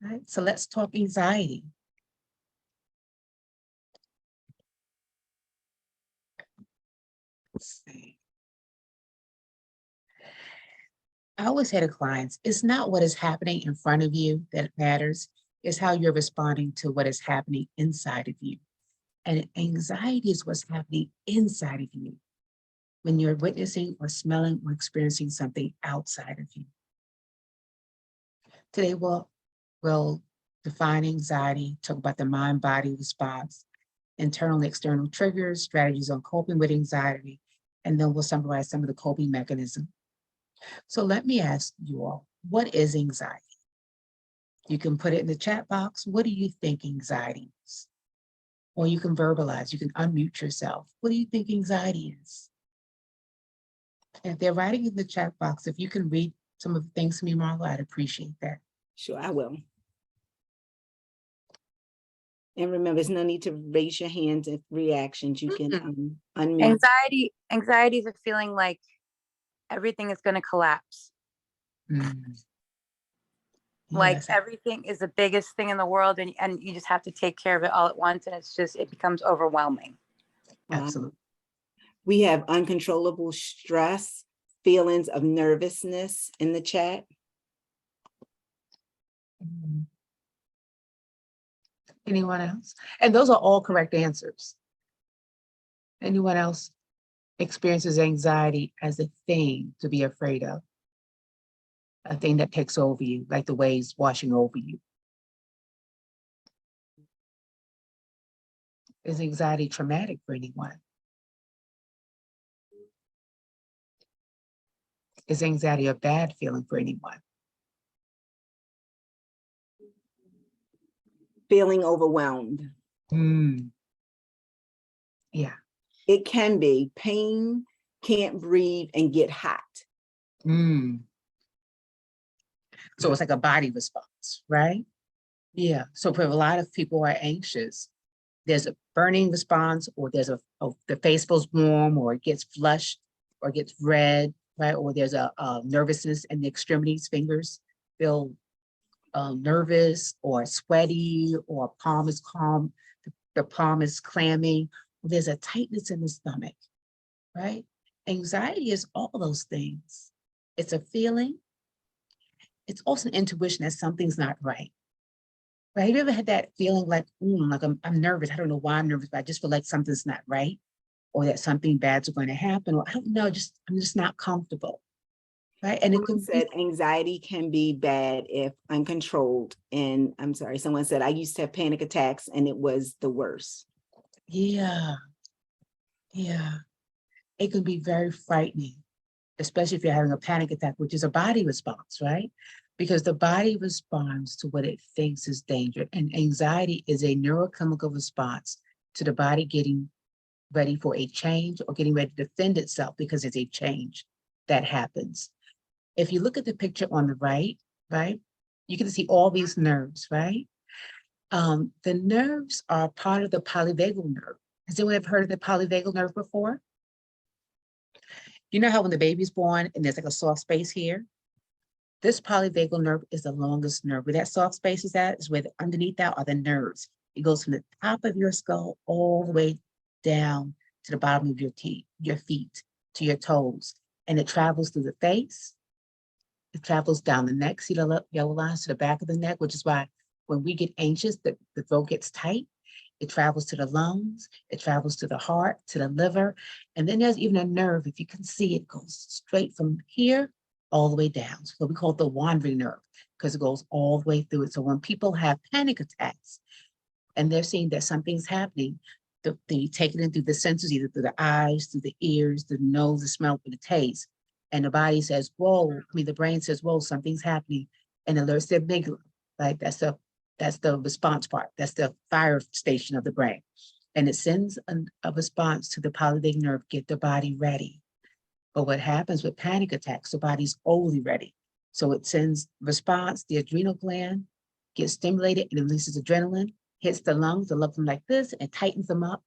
right? So let's talk anxiety. Let's see. I always say to clients, it's not what is happening in front of you that matters, it's how you're responding to what is happening inside of you. And anxiety is what's happening inside of you when you're witnessing or smelling or experiencing something outside of you. Today, we'll define anxiety, talk about the mind-body response, internal and external triggers, strategies on coping with anxiety, and then we'll summarize some of the coping mechanisms. So let me ask you all, what is anxiety? You can put it in the chat box. What do you think anxiety is? Or you can verbalize, you can unmute yourself. What do you think anxiety is? And if they're writing in the chat box, if you can read some of the things to me, Marla, I'd appreciate that. Sure, I will. And remember, there's no need to raise your hands if reactions. You can unmute. Anxiety is a feeling like everything is going to collapse. Like Yes. everything is the biggest thing in the world, and you just have to take care of it all at once, and it becomes overwhelming. Absolutely. We have uncontrollable stress, feelings of nervousness in the chat. Anyone else? And those are all correct answers. Anyone else experiences anxiety as a thing to be afraid of? A thing that takes over you, like the waves washing over you. Is anxiety traumatic for anyone? Is anxiety a bad feeling for anyone? Feeling overwhelmed. Yeah. It can be pain, can't breathe, and get hot. So it's like a body response, right? Yeah. So for a lot of people who are anxious, there's a burning response, or there's the face feels warm, or it gets flushed, or it gets red, right? Or there's a nervousness in the extremities, fingers feel nervous or sweaty, or palm is calm, the palm is clammy. There's a tightness in the stomach, right? Anxiety is all those things. It's a feeling. It's also an intuition that something's not right. Right? Have you ever had that feeling like, like I'm nervous. I don't know why I'm nervous, but I just feel like something's not right, or that something bad's going to happen, or I don't know, I'm just not comfortable. Right? And someone said anxiety can be bad if uncontrolled. And I'm sorry, someone said I used to have panic attacks and it was the worst. Yeah. Yeah. It can be very frightening, especially if you're having a panic attack, which is a body response, right? Because the body responds to what it thinks is danger. And anxiety is a neurochemical response to the body getting ready for a change or getting ready to defend itself because it's a change that happens. If you look at the picture on the right, you can see all these nerves, right? The nerves are part of the polyvagal nerve. Has anyone ever heard of the polyvagal nerve before? You know how when the baby's born and there's like a soft space here? This polyvagal nerve is the longest nerve. Where that soft space is at is where underneath that are the nerves. It goes from the top of your skull all the way down to the bottom of your feet, to your toes. And it travels through the face. It travels down the neck, see the yellow lines to the back of the neck, which is why when we get anxious, the throat gets tight. It travels to the lungs, it travels to the heart, to the liver. And then there's even a nerve, if you can see, it goes straight from here all the way down. So we call it the wandering nerve because it goes all the way through it. So when people have panic attacks and they're seeing that something's happening, they take it in through the senses, either through the eyes, through the ears, the nose, the smell, or the taste. And the body says, whoa, the brain says, whoa, something's happening, and alerts the amygdala, right? That's the response part. That's the fire station of the brain. And it sends a response to the polyvagal nerve, get the body ready. But what happens with panic attacks, the body's overly ready. So it sends response, the adrenal gland gets stimulated and releases adrenaline, hits the lungs like this, and tightens them up.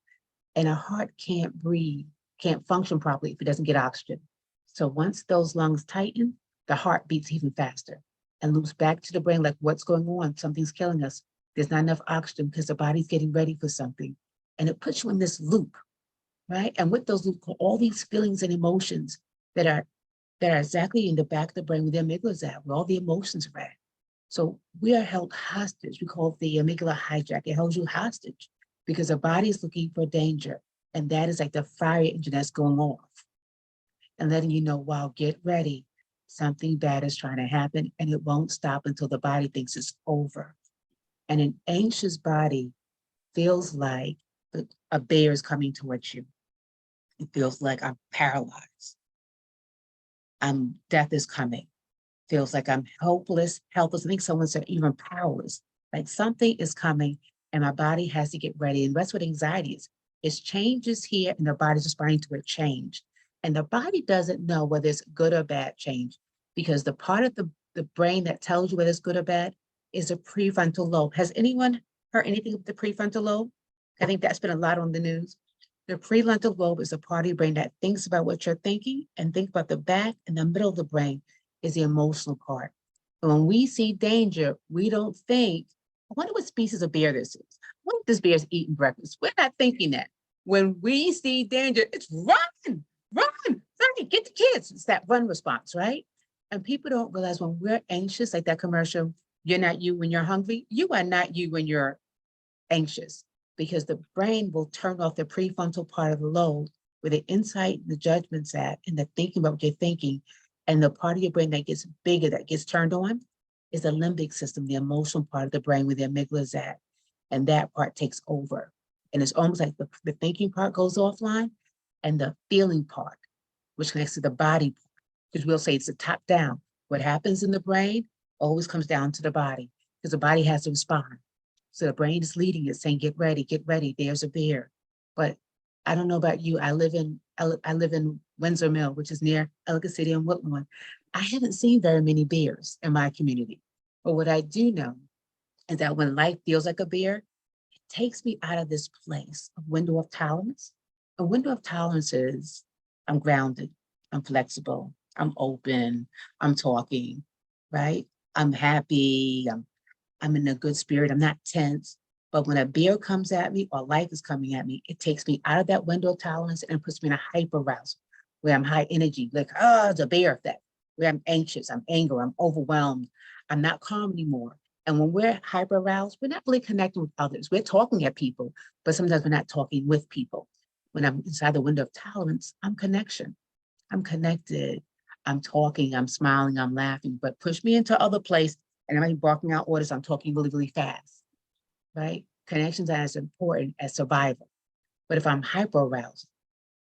And our heart can't breathe, can't function properly if it doesn't get oxygen. So once those lungs tighten, the heart beats even faster. and loops back to the brain like, what's going on? Something's killing us. There's not enough oxygen because the body's getting ready for something. And it puts you in this loop, right? And with those loops, all these feelings and emotions that are exactly in the back of the brain where the amygdala is at, where all the emotions are at. So we are held hostage. We call it the amygdala hijack. It holds you hostage because the body is looking for danger. And that is like the fire engine that's going off and letting you know, wow, get ready. Something bad is trying to happen and it won't stop until the body thinks it's over. And an anxious body feels like a bear is coming towards you. It feels like I'm paralyzed. Death is coming. Feels like I'm hopeless, helpless. I think someone said even powerless. Like something is coming and my body has to get ready. And that's what anxiety is. It's changes here and the body's responding to a change. And the body doesn't know whether it's good or bad change because the part of the brain that tells you whether it's good or bad is the prefrontal lobe. Has anyone heard anything of the prefrontal lobe? I think that's been a lot on the news. The prefrontal lobe is a part of your brain that thinks about what you're thinking and think about the back and the middle of the brain is the emotional part. And when we see danger, we don't think, I wonder what species of bear this is. I wonder if this bear is eating breakfast. We're not thinking that. When we see danger, it's run, get the kids. It's that run response, right? And people don't realize when we're anxious, like that commercial, you're not you when you're hungry. You are not you when you're anxious because the brain will turn off the prefrontal part of the lobe where the insight, the judgment's at, and the thinking about what you're thinking. And the part of your brain that gets bigger, that gets turned on, is the limbic system, the emotional part of the brain where the amygdala is at. And that part takes over. And it's almost like the thinking part goes offline and the feeling part, which connects to the body part, because we'll say it's the top down. What happens in the brain always comes down to the body because the body has to respond. So the brain is leading it, saying, get ready, there's a bear. But I don't know about you, I live in Windsor Mill, which is near Ellicott City and Woodlawn. I haven't seen very many bears in my community. But what I do know is that when life feels like a bear, it takes me out of this place of window of tolerance. A window of tolerance is I'm grounded, I'm flexible, I'm open, I'm talking, right? I'm happy, I'm in a good spirit, I'm not tense. But when a bear comes at me or life is coming at me, it takes me out of that window of tolerance and puts me in a hyper arousal where I'm high energy, like, oh, it's a bear effect, where I'm anxious, I'm angry, I'm overwhelmed, I'm not calm anymore. And when we're hyper aroused, we're not really connecting with others. We're talking at people, but sometimes we're not talking with people. When I'm inside the window of tolerance, I'm connection. I'm connected. I'm talking, I'm smiling, I'm laughing, but push me into other place and I'm barking out orders, I'm talking really, really fast, right? Connections are as important as survival. But if I'm hyper aroused,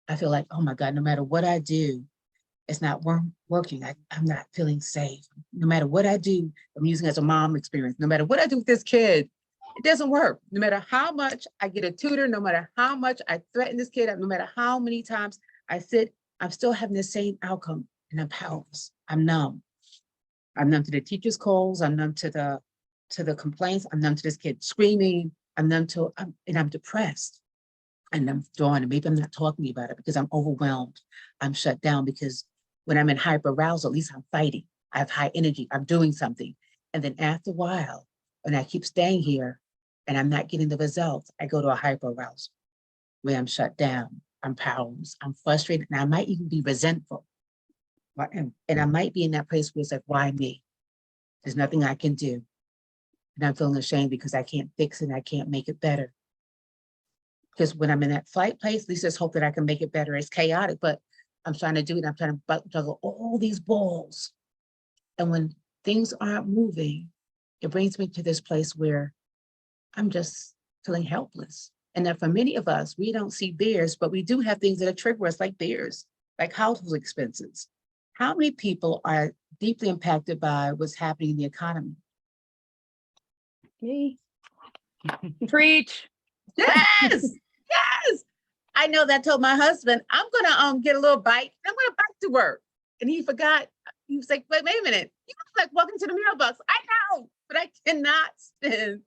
I feel like, oh my God, no matter what I do, it's not working. I'm not feeling safe. No matter what I do, I'm using as a mom experience. No matter what I do with this kid, it doesn't work. No matter how much I get a tutor, no matter how much I threaten this kid, no matter how many times I sit, I'm still having the same outcome and I'm powerless. I'm numb. I'm numb to the teacher's calls. I'm numb to the complaints. I'm numb to this kid screaming. I'm numb to, and I'm depressed. And I'm drawn, and maybe I'm not talking about it because I'm overwhelmed. I'm shut down because when I'm in hyper arousal, at least I'm fighting. I have high energy. I'm doing something. And then after a while, when I keep staying here and I'm not getting the results, I go to a hyper arousal where I'm shut down. I'm powerless. I'm frustrated. And I might even be resentful. And I might be in that place where it's like, why me? There's nothing I can do. And I'm feeling ashamed because I can't fix it and I can't make it better. Because when I'm in that flight place, at least there's hope that I can make it better. It's chaotic, but I'm trying to do it. I'm trying to juggle all these balls. And when things aren't moving, it brings me to this place where I'm just feeling helpless. And that for many of us, we don't see bears, but we do have things that trigger us like bears, like household expenses. How many people are deeply impacted by what's happening in the economy? Me. Preach. Yes, yes. I know that. Told my husband, I'm gonna get a little bike. I'm gonna bike to work. And he forgot. He was like, wait a minute. You look like welcome to the mailbox. I know, but I cannot spend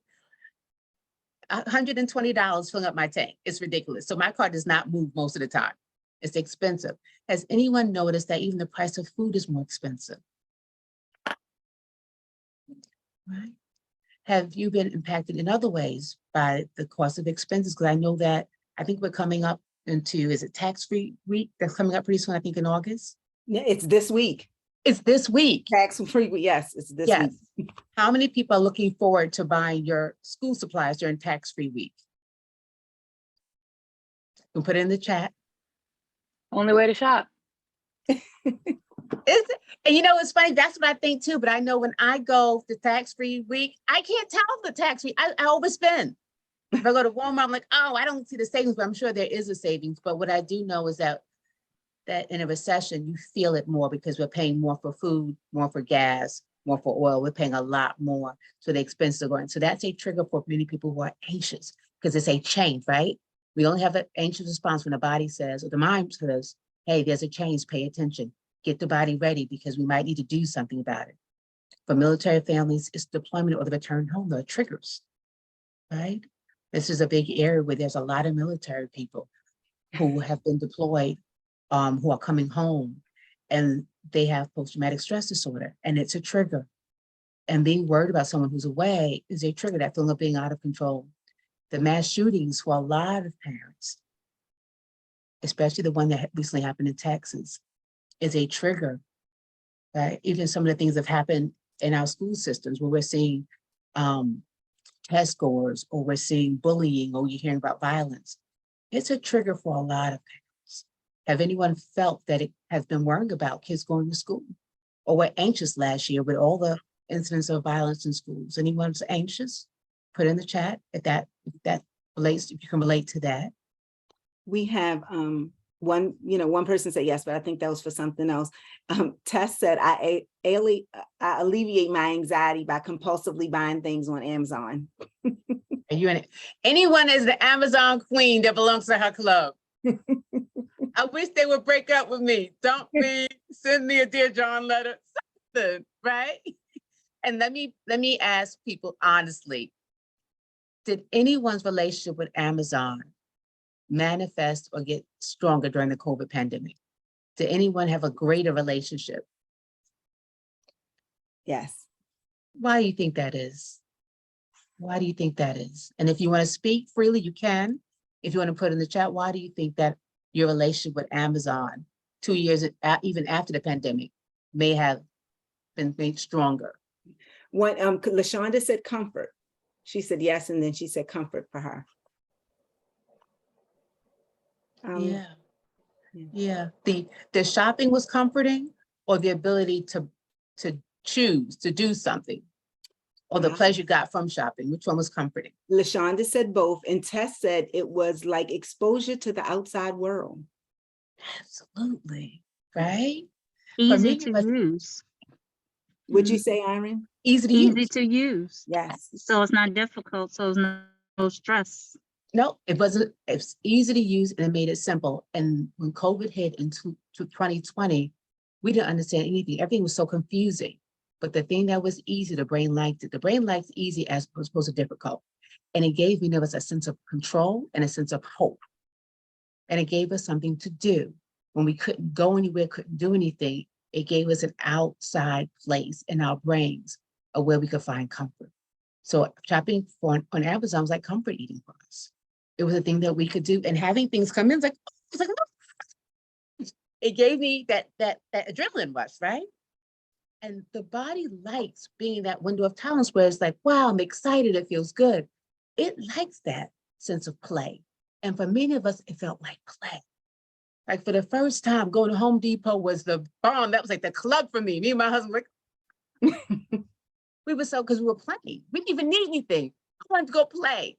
$120 filling up my tank. It's ridiculous. So my car does not move most of the time. It's expensive. Has anyone noticed that even the price of food is more expensive? right? Have you been impacted in other ways by the cost of expenses? Because I know that, I think we're coming up into, is it tax-free week? That's coming up pretty soon, I think in August. Yeah, it's this week. It's this week. Tax-free, yes, it's this Yes. week. How many people are looking forward to buying your school supplies during tax-free week? You can put it in the chat. Only way to shop. Is it? And you know, it's funny, that's what I think too, but I know when I go to tax-free week, I can't tell the tax-free, I overspend. If I go to Walmart, I'm like, oh, I don't see the savings, but I'm sure there is a savings. But what I do know is that in a recession, you feel it more because we're paying more for food, more for gas, more for oil. We're paying a lot more. So the expenses are going. So that's a trigger for many people who are anxious because it's a change, right? We only have an anxious response when the body says, or the mind says, hey, there's a change, pay attention, get the body ready because we might need to do something about it. For military families, it's deployment or the return home, the triggers, right? This is a big area where there's a lot of military people who have been deployed, who are coming home, and they have post-traumatic stress disorder, and it's a trigger. And being worried about someone who's away is a trigger, that feeling of being out of control. The mass shootings for a lot of parents, especially the one that recently happened in Texas, is a trigger, right? Even some of the things that have happened in our school systems where we're seeing test scores, or we're seeing bullying, or you're hearing about violence. It's a trigger for a lot of parents. Have anyone felt that it has been worrying about kids going to school, or were anxious last year with all the incidents of violence in schools? Anyone's anxious? Put in the chat if that relates, if you can relate to that. We have one person said yes, but I think that was for something else. Tess said, I alleviate my anxiety by compulsively buying things on Amazon. Are you in it? Anyone is the Amazon queen that belongs to her club. I wish they would break up with me. Don't be, send me a Dear John letter, something, right? And let me ask people honestly, did anyone's relationship with Amazon manifest or get stronger during the COVID pandemic? Did anyone have a greater relationship? Yes. Why do you think that is? Why do you think that is? And if you want to speak freely, you can. If you want to put in the chat, why do you think that your relationship with Amazon 2 years, even after the pandemic, may have been made stronger? One, LaShonda said comfort. She said yes, and then she said comfort for her. Yeah. The shopping was comforting, or the ability to choose to do something, or the pleasure you got from shopping? Which one was comforting? LaShonda said both, and Tess said it was like exposure to the outside world. Absolutely, right? Easy to use. Would you say, Irene? Easy to use. Yes. So it's not difficult. So it's no stress. No, it wasn't. It's easy to use, and it made it simple. And when COVID hit in 2020, we didn't understand anything. Everything was so confusing. But the thing that was easy, the brain liked it. The brain likes easy as opposed to difficult. And it gave many of us a sense of control and a sense of hope. And it gave us something to do. When we couldn't go anywhere, couldn't do anything, it gave us an outside place in our brains of where we could find comfort. So shopping on Amazon was like comfort eating for us. It was a thing that we could do, and having things come in, it gave me that adrenaline rush, right? And the body likes being that window of tolerance where it's like, wow, I'm excited, it feels good. It likes that sense of play. And for many of us, it felt like play. Like for the first time, going to Home Depot was the bomb. That was like the club for me. Me and my husband were like, we were so, because we were playing. We didn't even need anything. I wanted to go play.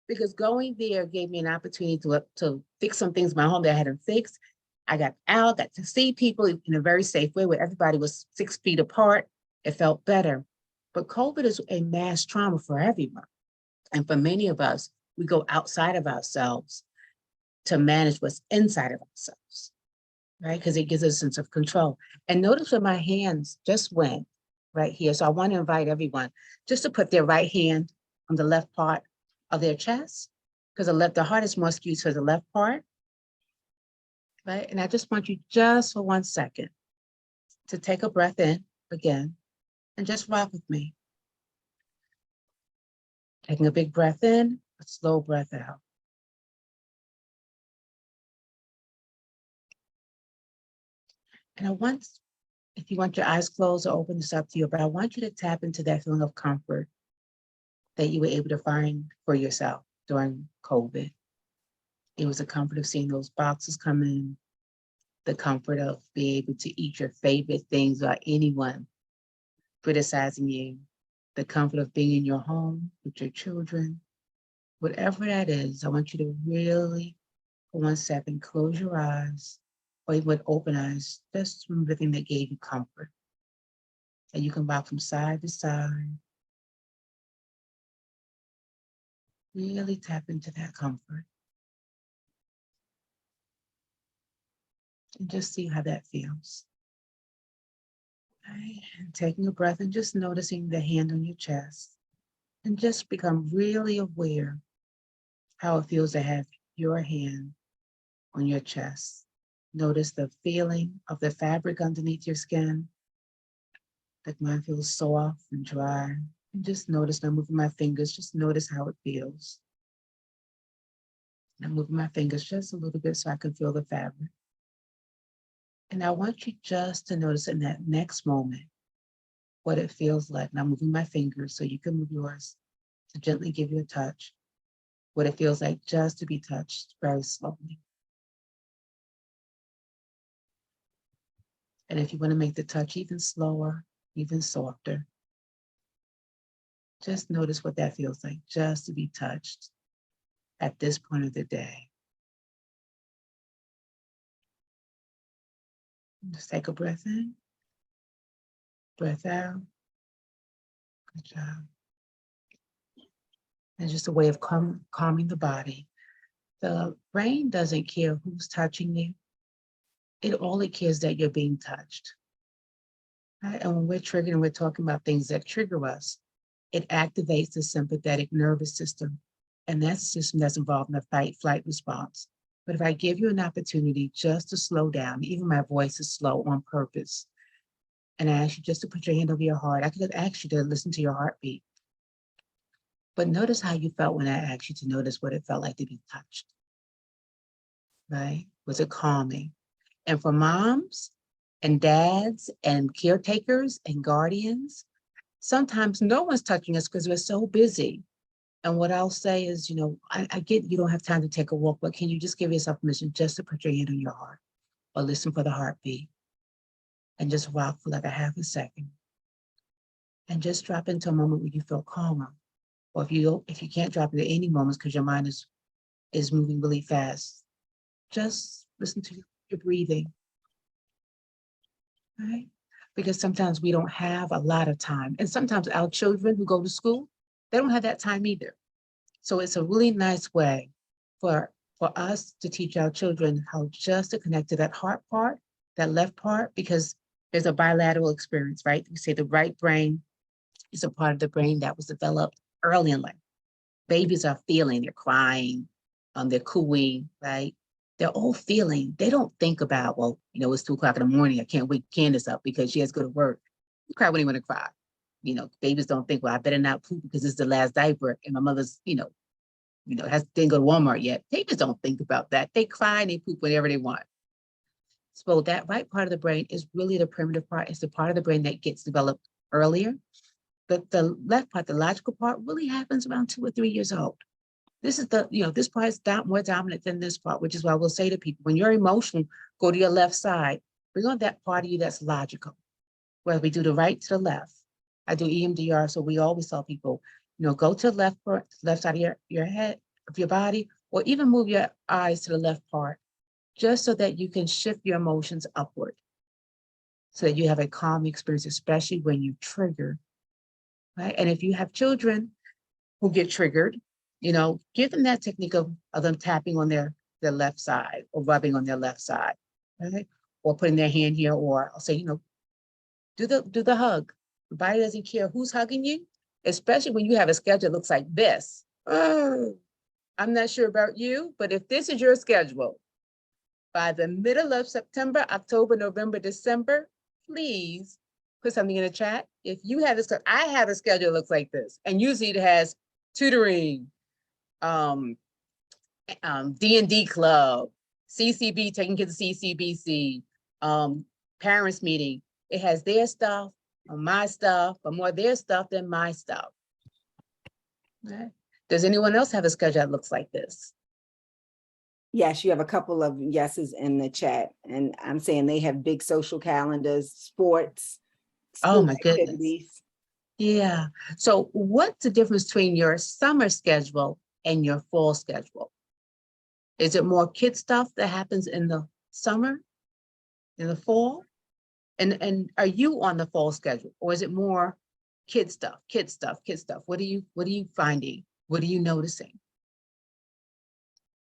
Because going there gave me an opportunity to fix some things in my home that I hadn't fixed. I got out, got to see people in a very safe way where everybody was 6 feet apart. It felt better. But COVID is a mass trauma for everyone. And for many of us, we go outside of ourselves to manage what's inside of ourselves, right? Because it gives us a sense of control. And notice where my hands just went right here. So I want to invite everyone just to put their right hand on the left part of their chest, because the heart is more skewed to the left part, right? And I just want you just for 1 second to take a breath in again and just rock with me. Taking a big breath in, a slow breath out. And I want, if you want your eyes closed or open, it's up to you, but I want you to tap into that feeling of comfort that you were able to find for yourself during COVID. It was the comfort of seeing those boxes come in, the comfort of being able to eat your favorite things without anyone criticizing you, the comfort of being in your home with your children. Whatever that is, I want you to really, for 1 second, close your eyes, or even with open eyes, just remember the thing that gave you comfort. And you can walk from side to side. Really tap into that comfort. And just see how that feels. Right. And taking a breath and just noticing the hand on your chest. And just become really aware how it feels to have your hand on your chest. Notice the feeling of the fabric underneath your skin. Like mine feels soft and dry. And just notice, I'm moving my fingers, just notice how it feels. I'm moving my fingers just a little bit so I can feel the fabric. And I want you just to notice in that next moment what it feels like. And I'm moving my fingers so you can move yours to gently give you a touch. What it feels like just to be touched very slowly. And if you want to make the touch even slower, even softer, just notice what that feels like, just to be touched at this point of the day. Just take a breath in, breath out. Good job. And just a way of calming the body. The brain doesn't care who's touching you. All it cares that you're being touched. Right? And when we're triggered and we're talking about things that trigger us, it activates the sympathetic nervous system. And that's the system that's involved in the fight-flight response. But if I give you an opportunity just to slow down, even my voice is slow on purpose, and I ask you just to put your hand over your heart, I could have asked you to listen to your heartbeat. But notice how you felt when I asked you to notice what it felt like to be touched. Right? Was it calming? And for moms and dads and caretakers and guardians, sometimes no one's touching us because we're so busy. And what I'll say is, I get you don't have time to take a walk, but can you just give yourself permission just to put your hand on your heart or listen for the heartbeat and just rock for like a half a second and just drop into a moment where you feel calmer. Or if you can't drop into any moments because your mind is moving really fast, just listen to your breathing, right? Because sometimes we don't have a lot of time. And sometimes our children who go to school, they don't have that time either. So it's a really nice way for us to teach our children how just to connect to that heart part, that left part, because there's a bilateral experience, right? We say the right brain is a part of the brain that was developed early in life. Babies are feeling, they're crying, they're cooing, right? They're all feeling. They don't think about, well, it's 2:00 in the morning. I can't wake Candice up because she has to go to work. You cry when you want to cry. Babies don't think, well, I better not poop because it's the last diaper and my mother's, didn't go to Walmart yet. Babies don't think about that. They cry and they poop whenever they want. So that right part of the brain is really the primitive part. It's the part of the brain that gets developed earlier. But the left part, the logical part, really happens around 2 or 3 years old. This is this part is more dominant than this part, which is why we'll say to people, when you're emotional, go to your left side. Bring on that part of you that's logical. Whether we do the right to the left. I do EMDR, so we always tell people, go to the left side of your head, of your body, or even move your eyes to the left part, just so that you can shift your emotions upward. So that you have a calm experience, especially when you trigger. Right? And if you have children who get triggered, give them that technique of them tapping on their left side or rubbing on their left side, right? Or putting their hand here, or I'll say, do the hug. The body doesn't care who's hugging you, especially when you have a schedule that looks like this. Oh, I'm not sure about you, but if this is your schedule, by the middle of September, October, November, December, please put something in the chat. If you have I have a schedule that looks like this, and usually it has tutoring, D&D club, CCB, taking kids to CCBC, parents meeting. It has their stuff, my stuff, but more their stuff than my stuff. Right? Does anyone else have a schedule that looks like this? Yes, you have a couple of yeses in the chat, and I'm saying they have big social calendars, sports, Oh school my goodness. activities. Yeah. So what's the difference between your summer schedule and your fall schedule? Is it more kid stuff that happens in the summer, in the fall? And are you on the fall schedule, or is it more kid stuff, kid stuff, kid stuff? What are you finding? What are you noticing?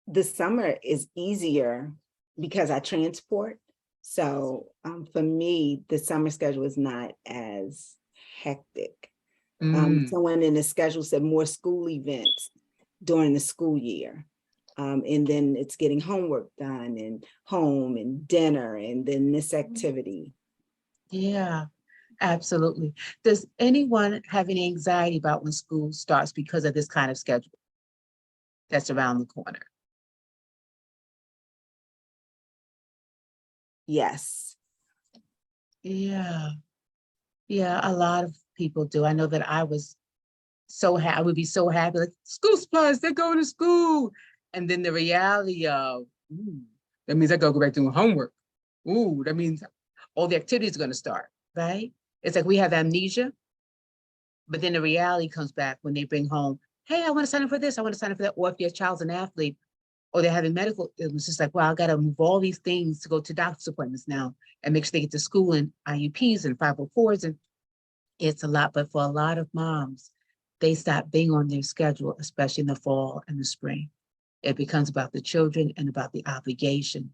The summer is easier because I transport. So for me, the summer schedule is not as hectic. Someone in the schedule said more school events during the school year. And then it's getting homework done and home and dinner and then this activity. Yeah, absolutely. Does anyone have any anxiety about when school starts because of this kind of schedule that's around the corner? Yes. Yeah. Yeah, a lot of people do. I know that I was so happy. I would be so happy, like, school supplies, they're going to school. And then the reality of, ooh, that means I gotta go back to homework. Ooh, that means all the activities are gonna start, right? It's like we have amnesia, but then the reality comes back when they bring home, hey, I wanna sign up for this, I wanna sign up for that. Or if your child's an athlete, or they're having medical illness, it's like, wow, I gotta move all these things to go to doctor's appointments now and make sure they get to school and IUPs and 504s, and it's a lot. But for a lot of moms, they stop being on their schedule, especially in the fall and the spring. It becomes about the children and about the obligation,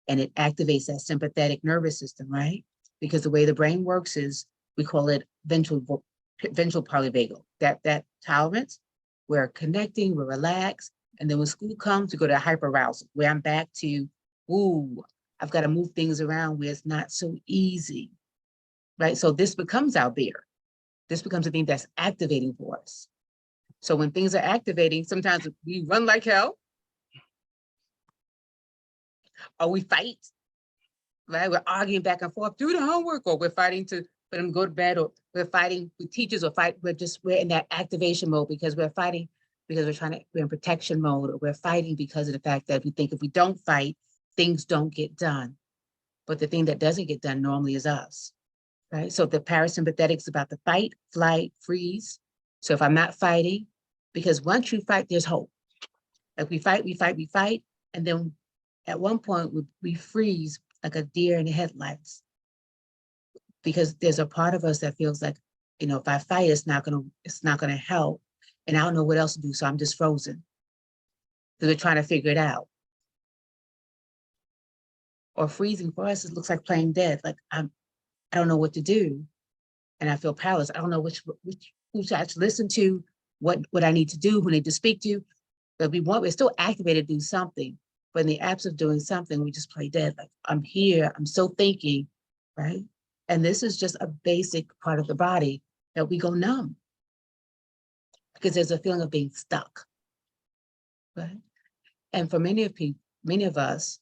and it activates that sympathetic nervous system, right? Because the way the brain works is, we call it ventral polyvagal, that tolerance. We're connecting, we're relaxed. And then when school comes, we go to hyperarousal, where I'm back to, ooh, I've got to move things around where it's not so easy, right? So this becomes our beer. This becomes a thing that's activating for us. So when things are activating, sometimes we run like hell, or we fight, right? We're arguing back and forth, do the homework, or we're fighting to for them to go to bed, or we're fighting with teachers, or we're in that activation mode because we're fighting because we're in protection mode, or we're fighting because of the fact that we think if we don't fight, things don't get done. But the thing that doesn't get done normally is us, right? So the parasympathetic is about the fight, flight, freeze. So if I'm not fighting, because once you fight, there's hope. Like we fight, and then at one point we freeze like a deer in the headlights, because there's a part of us that feels like, if I fight, it's not gonna help, and I don't know what else to do, so I'm just frozen. So we're trying to figure it out. Or freezing for us, it looks like playing dead. Like I don't know what to do, and I feel powerless. I don't know who to actually listen to, what I need to do, who I need to speak to. But we're still activated to do something. But in the absence of doing something, we just play dead. Like, I'm here, I'm still thinking, right? And this is just a basic part of the body that we go numb, because there's a feeling of being stuck, right? And for many of us,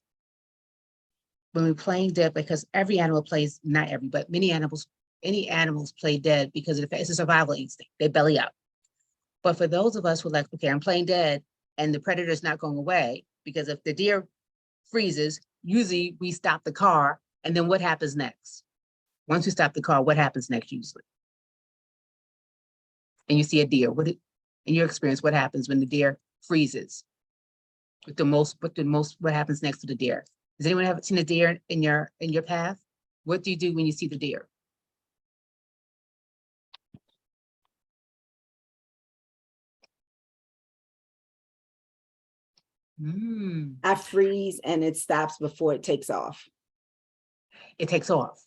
when we're playing dead, because every animal plays, not every, but any animals play dead because it's a survival instinct. They belly up. But for those of us who are like, okay, I'm playing dead and the predator's not going away, because if the deer freezes, usually we stop the car, and then what happens next? Once we stop the car, what happens next usually? And you see a deer, in your experience, what happens when the deer freezes? What happens next to the deer? Has anyone ever seen a deer in your path? What do you do when you see the deer? I freeze and it stops before it takes off. It takes off.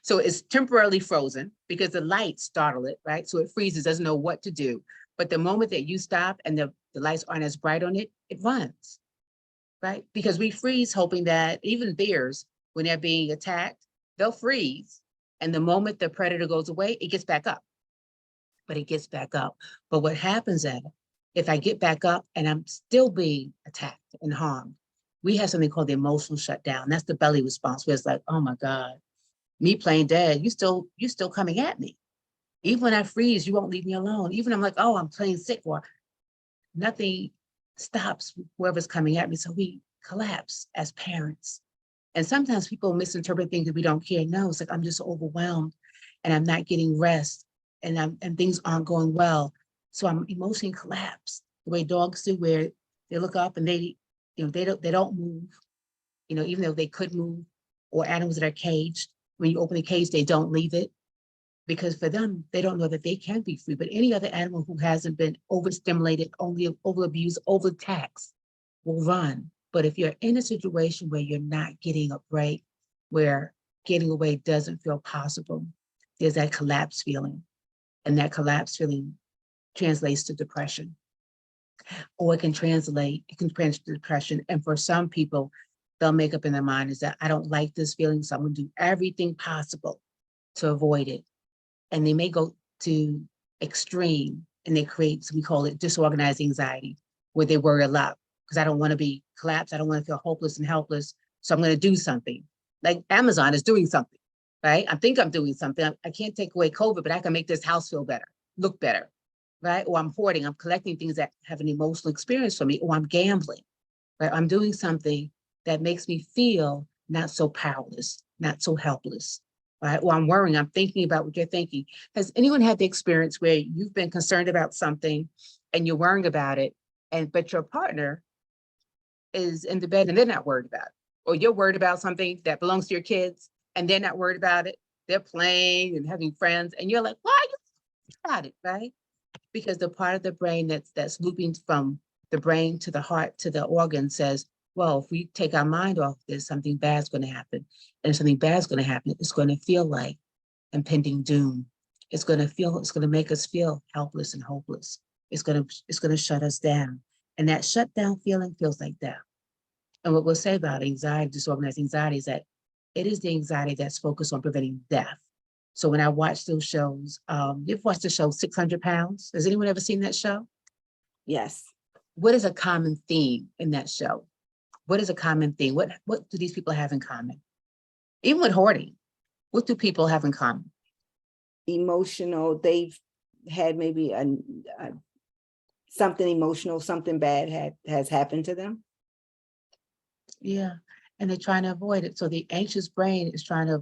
So it's temporarily frozen because the lights startle it, right? So it freezes, doesn't know what to do. But the moment that you stop and the lights aren't as bright on it, it runs, right? Because we freeze hoping that even bears, when they're being attacked, they'll freeze. And the moment the predator goes away, it gets back up. But it gets back up. But what happens if I get back up and I'm still being attacked and harmed, we have something called the emotional shutdown. That's the belly response, where it's like, oh my God, me playing dead, you still coming at me. Even when I freeze, you won't leave me alone. Even I'm like, oh, I'm playing sick, or nothing stops whoever's coming at me. So we collapse as parents. And sometimes people misinterpret things that we don't care. No, it's like, I'm just overwhelmed and I'm not getting rest and things aren't going well. So I'm emotionally collapsed the way dogs do, where they look up and they don't move, even though they could move, or animals that are caged. When you open the cage, they don't leave it, because for them, they don't know that they can be free. But any other animal who hasn't been overstimulated, over abused, overtaxed will run. But if you're in a situation where you're not getting a break, where getting away doesn't feel possible, there's that collapse feeling. And that collapse feeling translates to depression. Or it can translate to depression. And for some people, they'll make up in their mind is that I don't like this feeling, so I'm gonna do everything possible to avoid it. And they may go to extreme and they create, we call it disorganized anxiety, where they worry a lot because I don't want to be collapsed. I don't want to feel hopeless and helpless. So I'm going to do something. Like Amazon is doing something, right? I think I'm doing something. I can't take away COVID, but I can make this house feel better, look better, right? Or I'm hoarding, I'm collecting things that have an emotional experience for me, or I'm gambling, right? I'm doing something that makes me feel not so powerless, not so helpless. Right? Or I'm worrying, I'm thinking about what you're thinking. Has anyone had the experience where you've been concerned about something and you're worrying about it, but your partner is in the bed and they're not worried about it? Or you're worried about something that belongs to your kids and they're not worried about it. They're playing and having friends and you're like, why are you about it, right? Because the part of the brain that's looping from the brain to the heart to the organ says, well, if we take our mind off this, something bad's going to happen. And if something bad's going to happen, it's going to feel like impending doom. It's going to make us feel helpless and hopeless. It's going to shut us down. And that shutdown feeling feels like death. And what we'll say about anxiety, disorganized anxiety, is that it is the anxiety that's focused on preventing death. So when I watch those shows, you've watched the show 600 Pounds. Has anyone ever seen that show? Yes. What is a common theme in that show? What is a common theme? What do these people have in common? Even with hoarding, what do people have in common? Emotional. They've had maybe something emotional, something bad has happened to them. Yeah, and they're trying to avoid it. So the anxious brain is trying to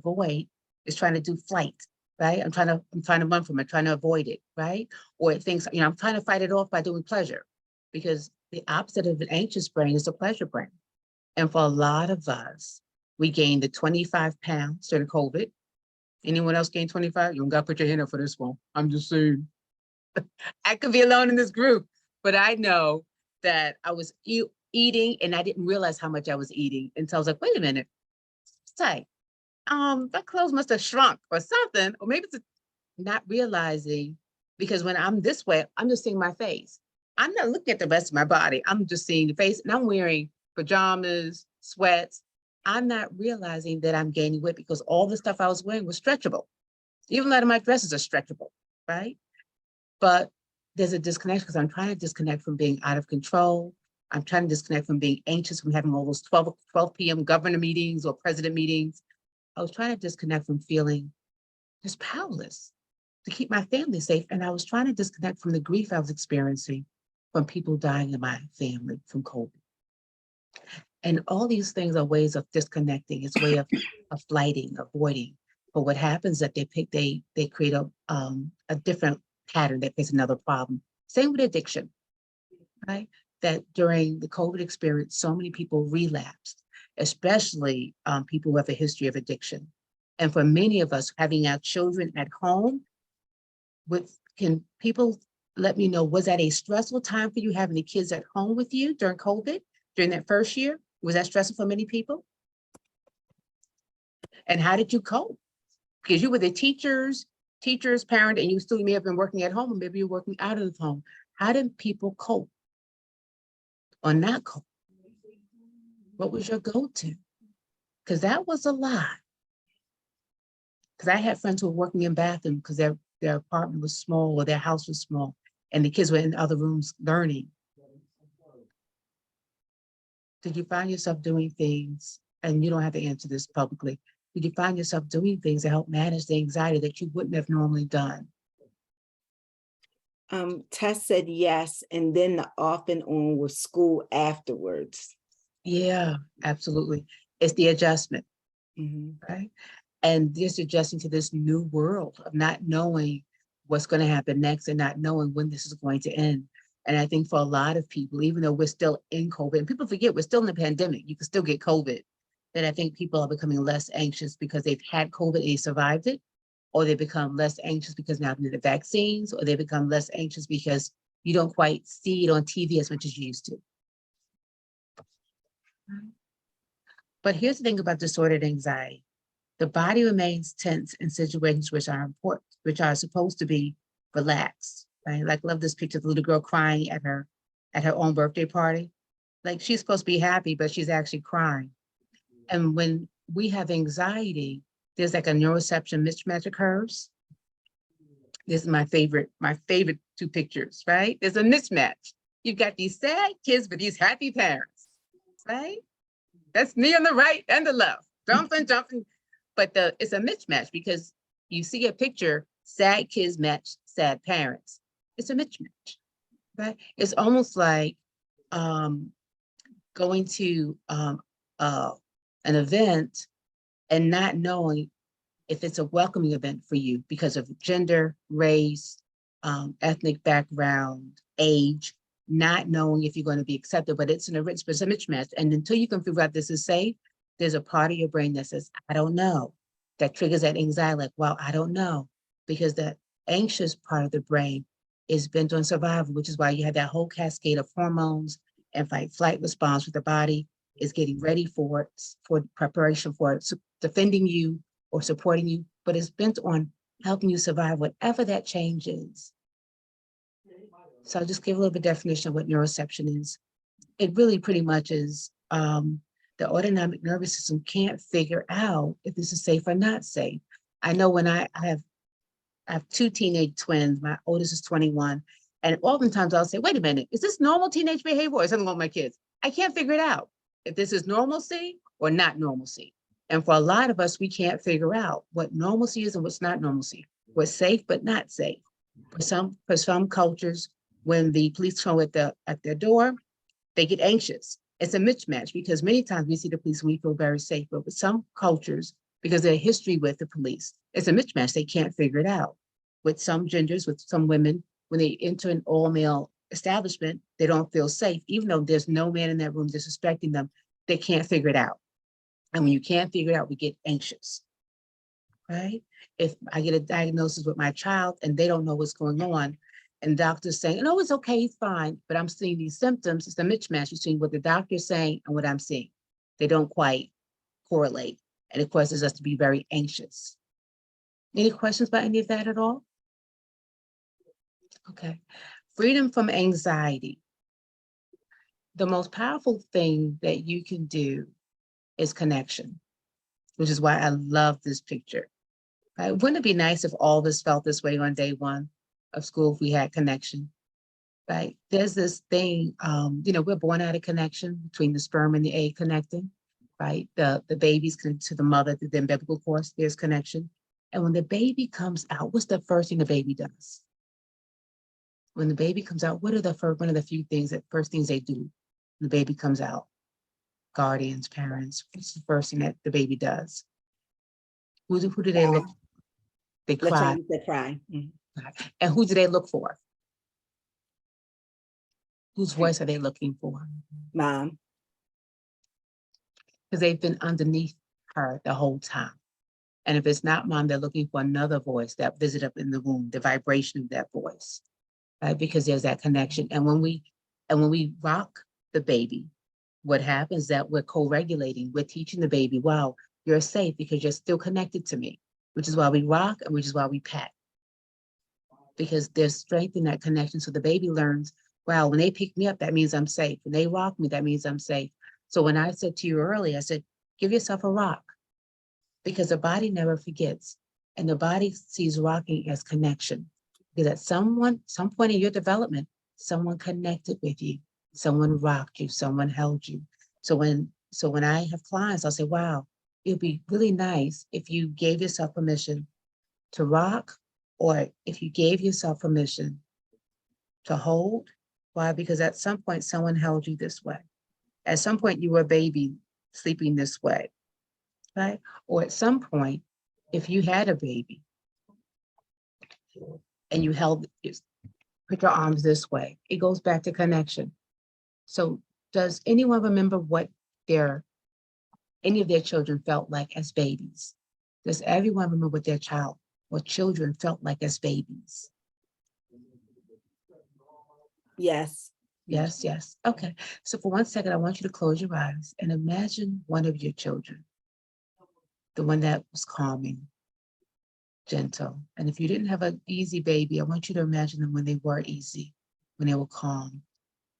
trying to do flight, right? I'm trying to run from it, trying to avoid it, right? Or it thinks, I'm trying to fight it off by doing pleasure, because the opposite of an anxious brain is a pleasure brain. And for a lot of us, we gained the 25 pounds during COVID. Anyone else gain 25? You don't got to put your hand up for this one. I'm just saying. I could be alone in this group, but I know that I was eating and I didn't realize how much I was eating until I was like, wait a minute, it's tight. That clothes must have shrunk or something, or maybe it's not realizing, because when I'm this way, I'm just seeing my face. I'm not looking at the rest of my body. I'm just seeing the face, and I'm wearing pajamas, sweats. I'm not realizing that I'm gaining weight because all the stuff I was wearing was stretchable. Even a lot of my dresses are stretchable, right? But there's a disconnect because I'm trying to disconnect from being out of control. I'm trying to disconnect from being anxious, from having all those 12 p.m. governor meetings or president meetings. I was trying to disconnect from feeling just powerless to keep my family safe. And I was trying to disconnect from the grief I was experiencing from people dying in my family from COVID. And all these things are ways of disconnecting. It's a way of flighting, avoiding. But what happens is that they create a different pattern that creates another problem. Same with addiction, right? That during the COVID experience, so many people relapsed, especially people who have a history of addiction. And for many of us, having our children at home, can people let me know, was that a stressful time for you having the kids at home with you during COVID, during that first year? Was that stressful for many people? And how did you cope? Because you were the teacher's parent, and you still may have been working at home, or maybe you're working out of the home. How did people cope or not cope? What was your go-to? Because that was a lot. Because I had friends who were working in bathrooms because their apartment was small or their house was small, and the kids were in other rooms learning. Did you find yourself doing things, and you don't have to answer this publicly, did you find yourself doing things to help manage the anxiety that you wouldn't have normally done? Tess said yes, and then the off and on with school afterwards. Yeah, absolutely. It's the adjustment, Mhm. right? And just adjusting to this new world of not knowing what's going to happen next and not knowing when this is going to end. And I think for a lot of people, even though we're still in COVID, and people forget we're still in the pandemic, you can still get COVID, that I think people are becoming less anxious because they've had COVID and they survived it, or they become less anxious because now they have the vaccines, or they become less anxious because you don't quite see it on TV as much as you used to. But here's the thing about disordered anxiety. The body remains tense in situations which are important, which are supposed to be relaxed, right? Like, love this picture, the little girl crying at her own birthday party. Like, she's supposed to be happy, but she's actually crying. And when we have anxiety, there's like a neuroception mismatch occurs. This is my favorite two pictures, right? There's a mismatch. You've got these sad kids with these happy parents, right? That's me on the right and the left, jumping. But it's a mismatch because you see a picture, sad kids match sad parents. It's a mismatch, right? It's almost like going to an event and not knowing if it's a welcoming event for you because of gender, race, ethnic background, age, not knowing if you're going to be accepted, but it's a mismatch. And until you can figure out this is safe, there's a part of your brain that says, I don't know. That triggers that anxiety, like, well, I don't know. Because the anxious part of the brain is bent on survival, which is why you have that whole cascade of hormones and fight-flight response with the body is getting ready for it, for preparation for it, defending you or supporting you, but it's bent on helping you survive whatever that change is. So I'll just give a little bit of definition of what neuroception is. It really pretty much is the autonomic nervous system can't figure out if this is safe or not safe. I know when I have two teenage twins, my oldest is 21, and oftentimes I'll say, wait a minute, is this normal teenage behavior or something with my kids? I can't figure it out if this is normalcy or not normalcy. And for a lot of us, we can't figure out what normalcy is and what's not normalcy, what's safe but not safe. For some cultures, when the police come at their door, they get anxious. It's a mismatch because many times we see the police and we feel very safe, but with some cultures, because of their history with the police, it's a mismatch. They can't figure it out. With some genders, with some women, when they enter an all-male establishment, they don't feel safe, even though there's no man in that room disrespecting them. They can't figure it out. And when you can't figure it out, we get anxious, right? If I get a diagnosis with my child and they don't know what's going on, and doctors saying, no, it's okay, he's fine, but I'm seeing these symptoms, it's a mismatch between what the doctor's saying and what I'm seeing. They don't quite correlate. And it causes us to be very anxious. Any questions about any of that at all? Okay. Freedom from anxiety. The most powerful thing that you can do is connection, which is why I love this picture. Right? Wouldn't it be nice if all of us felt this way on day one of school if we had connection? Right? There's this thing, we're born out of connection between the sperm and the egg connecting, right? The babies connect to the mother, then biblical course, there's connection. And when the baby comes out, what's the first thing the baby does? When the baby comes out, what are one of the few things that first things they do when the baby comes out? Guardians, parents, what's the first thing that the baby does? Who do they look? They cry. They cry. And who do they look for? Whose voice are they looking for? Mom. Because they've been underneath her the whole time. And if it's not mom, they're looking for another voice that visit up in the womb, the vibration of that voice, right? Because there's that connection. And when we rock the baby, what happens is that we're co-regulating, we're teaching the baby, wow, you're safe because you're still connected to me, which is why we rock and which is why we pat. Because there's strength in that connection. So the baby learns, wow, when they pick me up, that means I'm safe. When they rock me, that means I'm safe. So when I said to you earlier, I said, give yourself a rock, because the body never forgets. And the body sees rocking as connection. Because at some point in your development, someone connected with you, someone rocked you, someone held you. So when I have clients, I'll say, wow, it'd be really nice if you gave yourself permission to rock, or if you gave yourself permission to hold. Why? Because at some point, someone held you this way. At some point, you were a baby sleeping this way, right? Or at some point, if you had a baby and you put your arms this way, it goes back to connection. So does anyone remember what any of their children felt like as babies? Does everyone remember what children felt like as babies? Yes. Yes, yes. Okay. So for 1 second, I want you to close your eyes and imagine one of your children, the one that was calming, gentle. And if you didn't have an easy baby, I want you to imagine them when they were easy, when they were calm.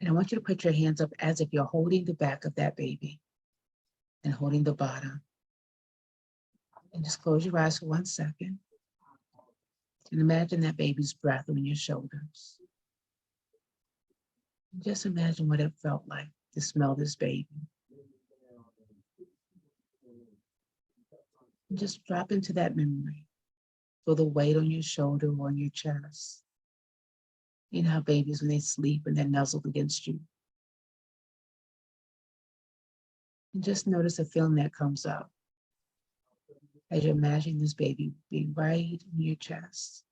And I want you to put your hands up as if you're holding the back of that baby and holding the bottom. And just close your eyes for 1 second. And imagine that baby's breath on your shoulders. And just imagine what it felt like to smell this baby. And just drop into that memory. Feel the weight on your shoulder or on your chest. You know how babies, when they sleep and they're nuzzled against you. And just notice the feeling that comes up as you imagine this baby being right in your chest.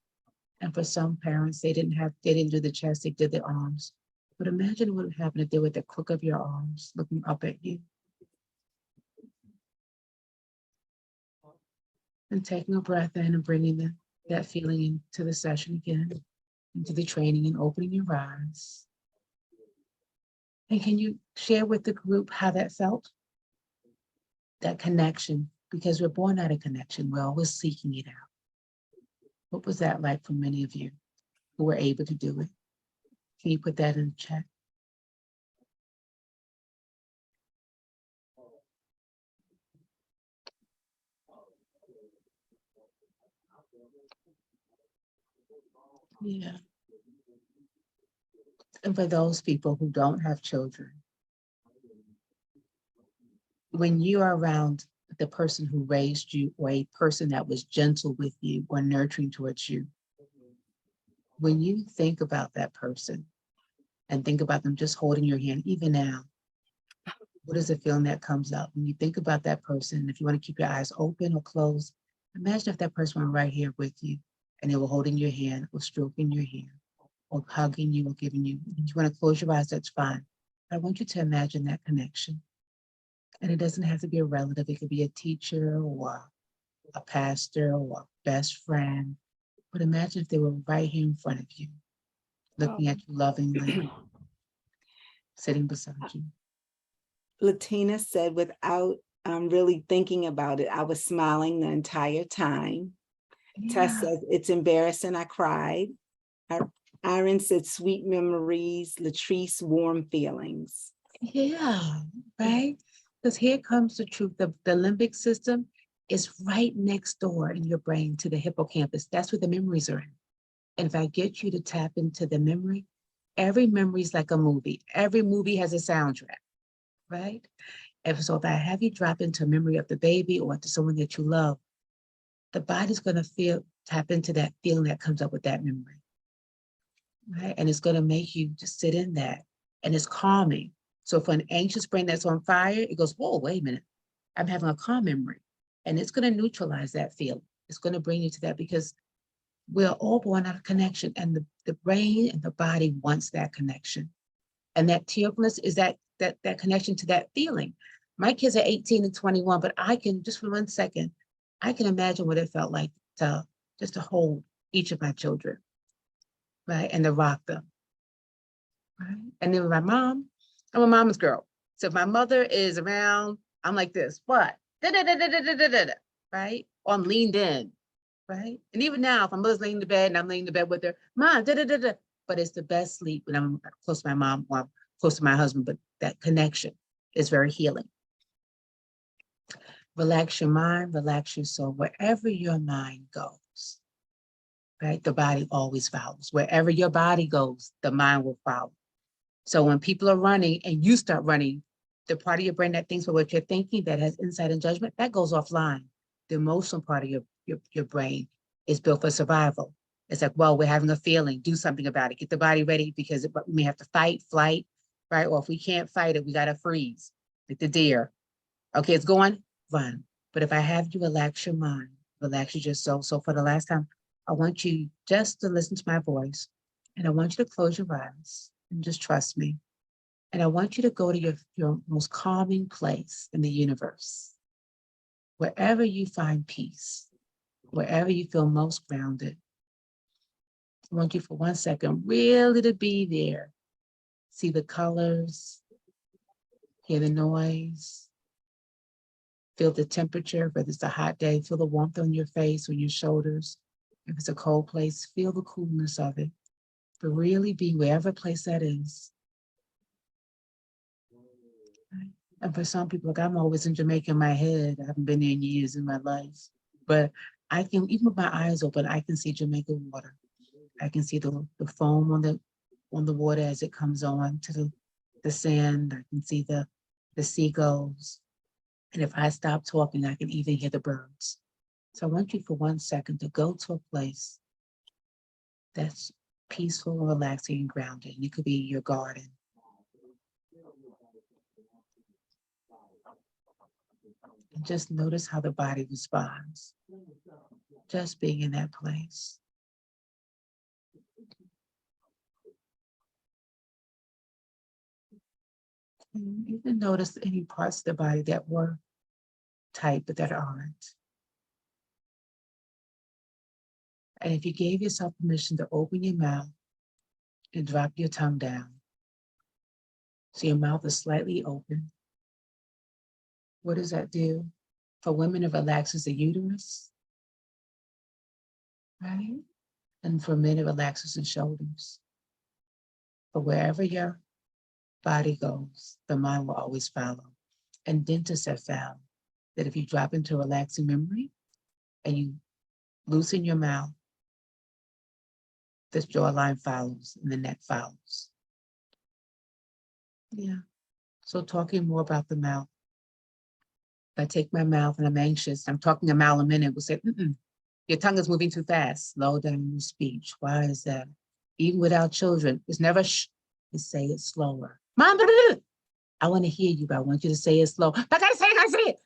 And for some parents, they didn't do the chest, they did the arms. But imagine what would happen if they were at the crook of your arms, looking up at you. And taking a breath in and bringing that feeling into the session again, into the training, and opening your eyes. And can you share with the group how that felt? That connection, because we're born out of connection. We're always seeking it out. What was that like for many of you who were able to do it? Can you put that in the chat? Yeah. And for those people who don't have children, when you are around the person who raised you, or a person that was gentle with you or nurturing towards you, when you think about that person and think about them just holding your hand, even now, what is the feeling that comes up? When you think about that person, if you want to keep your eyes open or closed, imagine if that person were right here with you and they were holding your hand or stroking your hand or hugging you or giving you, if you want to close your eyes, that's fine. I want you to imagine that connection. And it doesn't have to be a relative. It could be a teacher or a pastor or a best friend. But imagine if they were right here in front of you, looking at you lovingly, sitting beside you. Latina said, without really thinking about it, I was smiling the entire time. Yeah. Tess says, it's embarrassing, I cried. Iron said, sweet memories. Latrice, warm feelings. Yeah, right? Because here comes the truth. The limbic system is right next door in your brain to the hippocampus. That's where the memories are in. And if I get you to tap into the memory, every memory is like a movie. Every movie has a soundtrack, right? And so if I have you drop into a memory of the baby or to someone that you love, the body's going to tap into that feeling that comes up with that memory, right? And it's going to make you just sit in that, and it's calming. So for an anxious brain that's on fire, it goes, whoa, wait a minute, I'm having a calm memory. And it's going to neutralize that feeling. It's going to bring you to that, because we're all born out of connection, and the brain and the body wants that connection. And that tearfulness is that connection to that feeling. My kids are 18 and 21, but I can, just for 1 second, I can imagine what it felt like to hold each of my children, right? And to rock them, right? And then with my mom, I'm a mama's girl. So if my mother is around, I'm like this, what? Da-da-da-da-da-da-da-da, right? Or I'm leaned in, right? And even now, if my mother's laying in the bed and I'm laying in the bed with her, Mom, da-da-da-da. But it's the best sleep when I'm close to my mom or I'm close to my husband, but that connection is very healing. Relax your mind, relax your soul, wherever your mind goes. right? The body always follows. Wherever your body goes, the mind will follow. So when people are running and you start running, the part of your brain that thinks for what you're thinking, that has insight and judgment, that goes offline. The emotional part of your brain is built for survival. It's like, well, we're having a feeling, do something about it, get the body ready because we may have to fight, flight, right? Or if we can't fight it, we got to freeze, like the deer. Okay, it's going, run. But if I have you relax your mind, relax your soul. So for the last time, I want you just to listen to my voice, and I want you to close your eyes and just trust me. And I want you to go to your most calming place in the universe. Wherever you find peace, wherever you feel most grounded, I want you for 1 second really to be there. See the colors, hear the noise, feel the temperature, whether it's a hot day, feel the warmth on your face or your shoulders. If it's a cold place, feel the coolness of it. But really be wherever place that is. And for some people, like I'm always in Jamaica in my head. I haven't been there in years in my life. But I can, even with my eyes open, I can see Jamaica water. I can see the foam on the water as it comes on to the sand. I can see the seagulls. And if I stop talking, I can even hear the birds. So I want you for 1 second to go to a place that's peaceful, relaxing, and grounded. It could be your garden. And just notice how the body responds. Just being in that place. And even notice any parts of the body that were tight, but that aren't. And if you gave yourself permission to open your mouth and drop your tongue down, so your mouth is slightly open, what does that do? For women, it relaxes the uterus, right? And for men, it relaxes the shoulders. But wherever your body goes, the mind will always follow. And dentists have found that if you drop into a relaxing memory and you loosen your mouth, this jawline follows and the neck follows. Yeah. So talking more about the mouth. If I take my mouth and I'm anxious, I'm talking a mile a minute, we'll say, your tongue is moving too fast. Slow down your speech. Why is that? Even with our children, it's never shh, just say it slower. Mom, I want to hear you, but I want you to say it slow. But I gotta say it.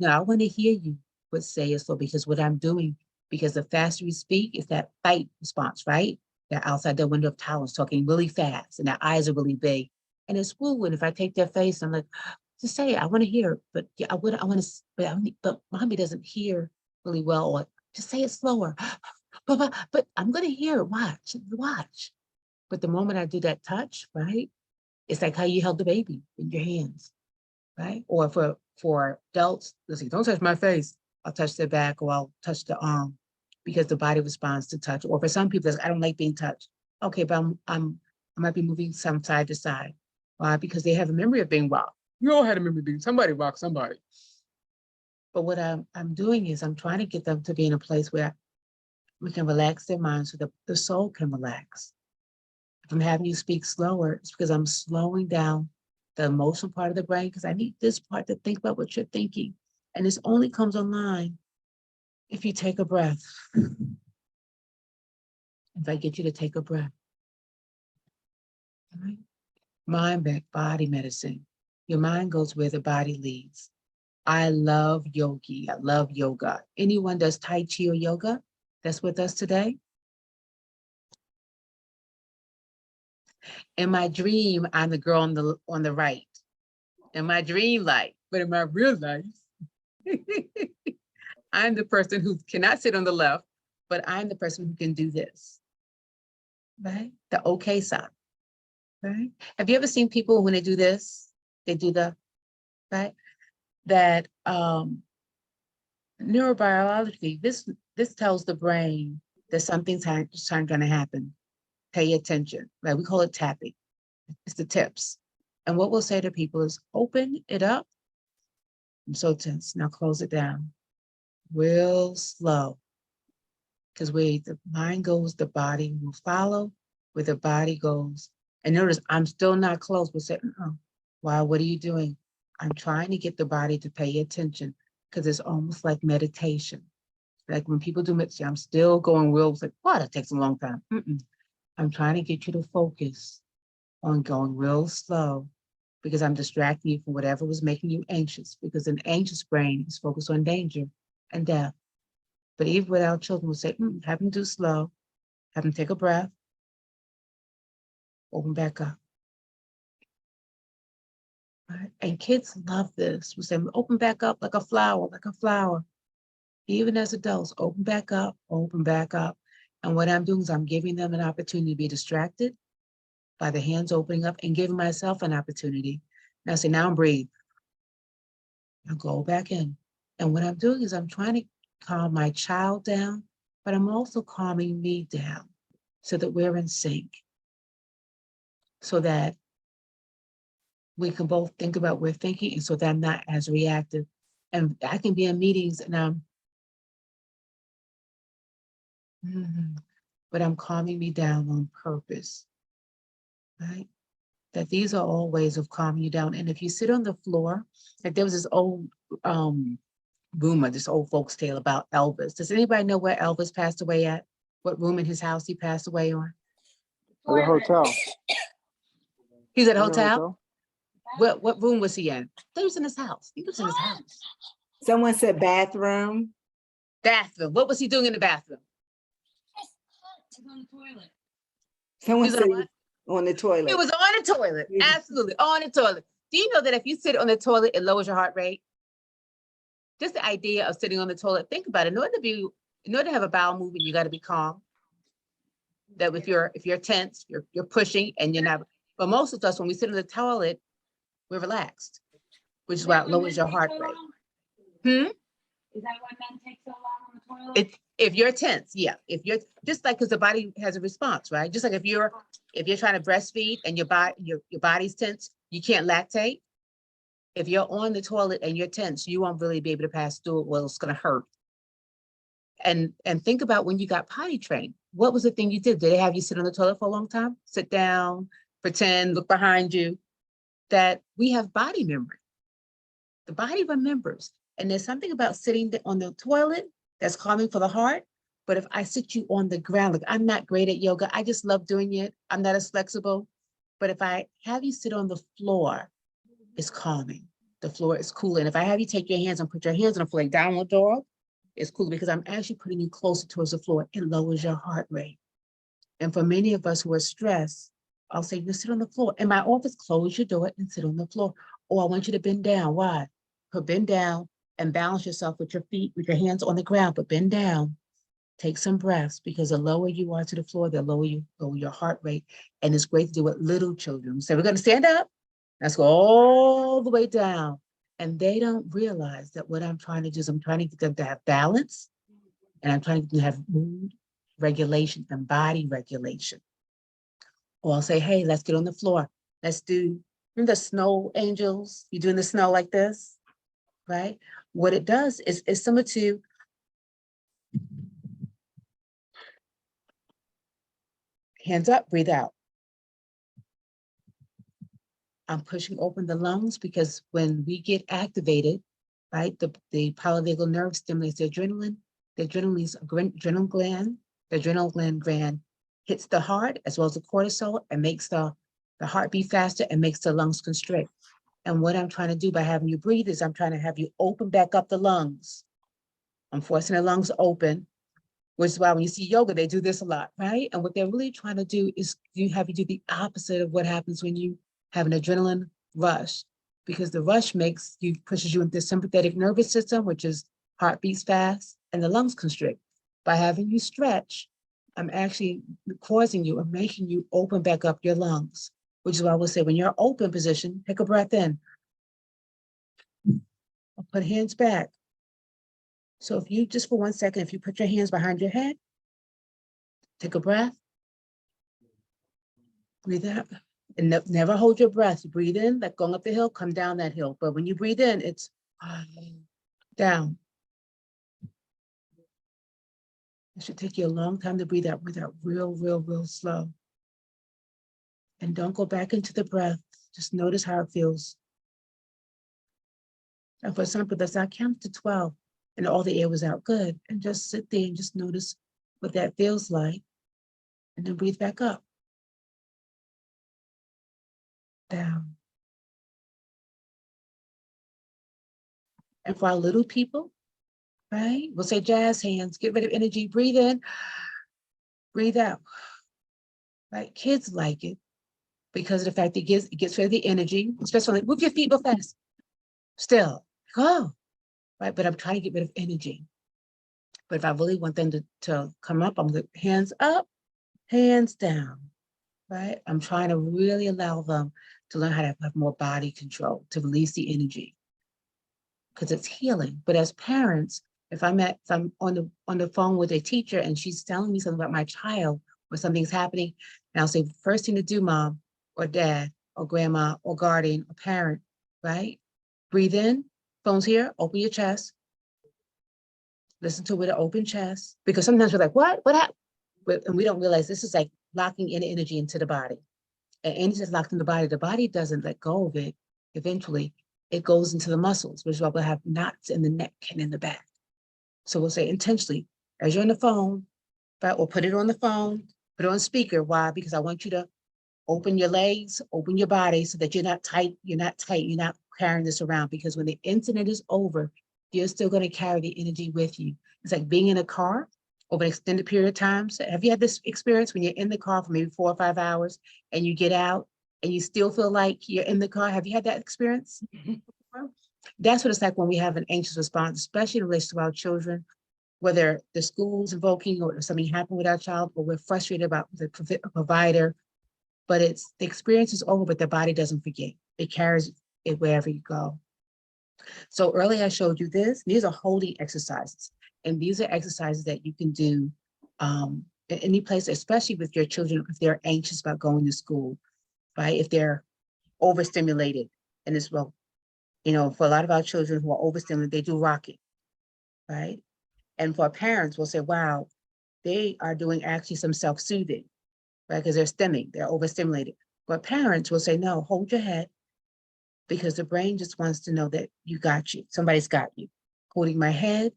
No, I want to hear you, but say it slow, because what I'm doing, because the faster you speak, is that fight response, right? They're outside their window of tolerance, talking really fast, and their eyes are really big. And it's woo, and if I take their face, I'm like, just say it, I want to hear it, but yeah, I want to, but mommy doesn't hear really well, or just say it slower. But I'm going to hear it, watch. But the moment I do that touch, right? It's like how you held the baby in your hands, right? Or for adults, listen, don't touch my face. I'll touch their back or I'll touch the arm because the body responds to touch. Or for some people, I don't like being touched. Okay, but I might be moving some side to side. Why? Because they have a memory of being rocked. You all had a memory of being somebody rocked somebody. But what I'm doing is I'm trying to get them to be in a place where we can relax their minds so that the soul can relax. If I'm having you speak slower, it's because I'm slowing down the emotional part of the brain, because I need this part to think about what you're thinking. And this only comes online if you take a breath. If I get you to take a breath. All right? Mind back, body medicine. Your mind goes where the body leads. I love yogi. I love yoga. Anyone does Tai Chi or yoga that's with us today? In my dream, I'm the girl on the right. In my dream life, but in my real life, I'm the person who cannot sit on the left, but I'm the person who can do this, right? The okay sign, right? Have you ever seen people when they do this, they do the, right? That neurobiologically, this tells the brain that something's going to happen. Pay attention, right? We call it tapping. It's the tips. And what we'll say to people is open it up. I'm so tense. Now close it down. Real slow. Because where the mind goes, the body will follow. Where the body goes. And notice, I'm still not close, but say, wow, what are you doing? I'm trying to get the body to pay attention because it's almost like meditation. Like when people do meditation, I'm still going real, it's like, wow, that takes a long time. I'm trying to get you to focus on going real slow because I'm distracting you from whatever was making you anxious, because an anxious brain is focused on danger and death. But even without children, we'll say, have them do slow, have them take a breath, open back up. Right? And kids love this. We say, open back up like a flower, like a flower. Even as adults, open back up, open back up. And what I'm doing is I'm giving them an opportunity to be distracted by the hands opening up and giving myself an opportunity. Now I say, now breathe. I'll go back in. And what I'm doing is I'm trying to calm my child down, but I'm also calming me down so that we're in sync, so that we can both think about what we're thinking, and so that I'm not as reactive. And I can be in meetings and but I'm calming me down on purpose, right? That these are all ways of calming you down. And if you sit on the floor, like there was this old rumor, this old folks tale about Elvis. Does anybody know where Elvis passed away at? What room in his house he passed away on? The hotel. He's at a In the hotel? What room was he in? He was in his house. He was in his house. Someone said bathroom. Bathroom. What was he doing in the bathroom? Someone He's on said what? on the toilet. He was on the toilet. Absolutely. On the toilet. Do you know that if you sit on the toilet, it lowers your heart rate? Just the idea of sitting on the toilet, think about it. In order to have a bowel movement, you got to be calm. That if you're tense, you're pushing and you're not. But most of us, when we sit on the toilet, we're relaxed, which is why it lowers your heart rate. Is that why men take so long on the toilet? If you're tense, yeah. If you're just like, because the body has a response, right? Just like if you're trying to breastfeed and your body's tense, you can't lactate. If you're on the toilet and you're tense, you won't really be able to pass through it. Well, it's going to hurt. And think about when you got potty trained. What was the thing you did? Did they have you sit on the toilet for a long time? Sit down, pretend, look behind you. That we have body memory. The body remembers. And there's something about sitting on the toilet that's calming for the heart. But if I sit you on the ground, like I'm not great at yoga, I just love doing it. I'm not as flexible. But if I have you sit on the floor, it's calming. The floor is cool. And if I have you take your hands and put your hands on the floor, like downward dog, it's cool because I'm actually putting you closer towards the floor. It lowers your heart rate. And for many of us who are stressed, I'll say, you sit on the floor. In my office, close your door and sit on the floor. Or I want you to bend down. Why? Bend down and balance yourself with your feet, with your hands on the ground, but bend down. Take some breaths, because the lower you are to the floor, the lower your heart rate. And it's great to do with little children. So we're going to stand up. Let's go all the way down. And they don't realize that what I'm trying to do is I'm trying to get them to have balance, and I'm trying to get them to have mood regulation and body regulation. Or I'll say, hey, let's get on the floor. Let's do, remember the snow angels? You're doing the snow like this, right? What it does is similar to hands up, breathe out. I'm pushing open the lungs, because when we get activated, right, the polyvagal nerve stimulates the adrenaline. The adrenal gland hits the heart as well as the cortisol, and makes the heart beat faster and makes the lungs constrict. And what I'm trying to do by having you breathe is I'm trying to have you open back up the lungs. I'm forcing the lungs open, which is why when you see yoga, they do this a lot, right? And what they're really trying to do is have you do the opposite of what happens when you have an adrenaline rush, because the rush pushes you into the sympathetic nervous system, which is heart beats fast, and the lungs constrict. By having you stretch, I'm actually causing you or making you open back up your lungs, which is why I will say when you're open position, take a breath in. I'll put hands back. So if you just for 1 second, if you put your hands behind your head, take a breath, breathe out, and never hold your breath. You breathe in, like going up the hill, come down that hill. But when you breathe in, it's down. It should take you a long time to breathe out. Breathe out real slow. And don't go back into the breath. Just notice how it feels. And for some people, that's not count to 12 and all the air was out. Good. And just sit there and just notice what that feels like. And then breathe back up. Down. And for our little people, right? We'll say jazz hands, get rid of energy, breathe in, breathe out. Right? Kids like it because of the fact it gets rid of the energy, especially like, move your feet real fast. Still, go. Right? But I'm trying to get rid of energy. But if I really want them to come up, I'm like, hands up, hands down. Right? I'm trying to really allow them to learn how to have more body control, to release the energy. Because it's healing. But as parents, if I'm on the phone with a teacher and she's telling me something about my child or something's happening, and I'll say, first thing to do, mom or dad or grandma or guardian or parent, right? Breathe in, phone's here, open your chest. Listen to it with an open chest. Because sometimes we're like, what happened? And we don't realize this is like locking in energy into the body. And energy is locked in the body doesn't let go of it eventually. It goes into the muscles, which is why we'll have knots in the neck and in the back. So we'll say intentionally, as you're on the phone, right, or put it on the phone, put it on speaker. Why? Because I want you to open your legs, open your body so that you're not tight, you're not carrying this around. Because when the incident is over, you're still going to carry the energy with you. It's like being in a car over an extended period of time. So have you had this experience when you're in the car for maybe 4 or 5 hours and you get out and you still feel like you're in the car? Have you had that experience? That's what it's like when we have an anxious response, especially in relation to our children, whether the school's invoking or something happened with our child, or we're frustrated about the provider, but it's the experience is over, but the body doesn't forget. It carries it wherever you go. So earlier I showed you this. These are holding exercises. And these are exercises that you can do in any place, especially with your children, if they're anxious about going to school, right? If they're overstimulated. And as well, you know, for a lot of our children who are overstimulated, they do rocking, right? And for parents, we'll say, wow, they are doing actually some self-soothing, right? Because they're stimming, they're overstimulated. But parents will say, no, hold your head, because the brain just wants to know that you got you. Somebody's got you. Holding my head,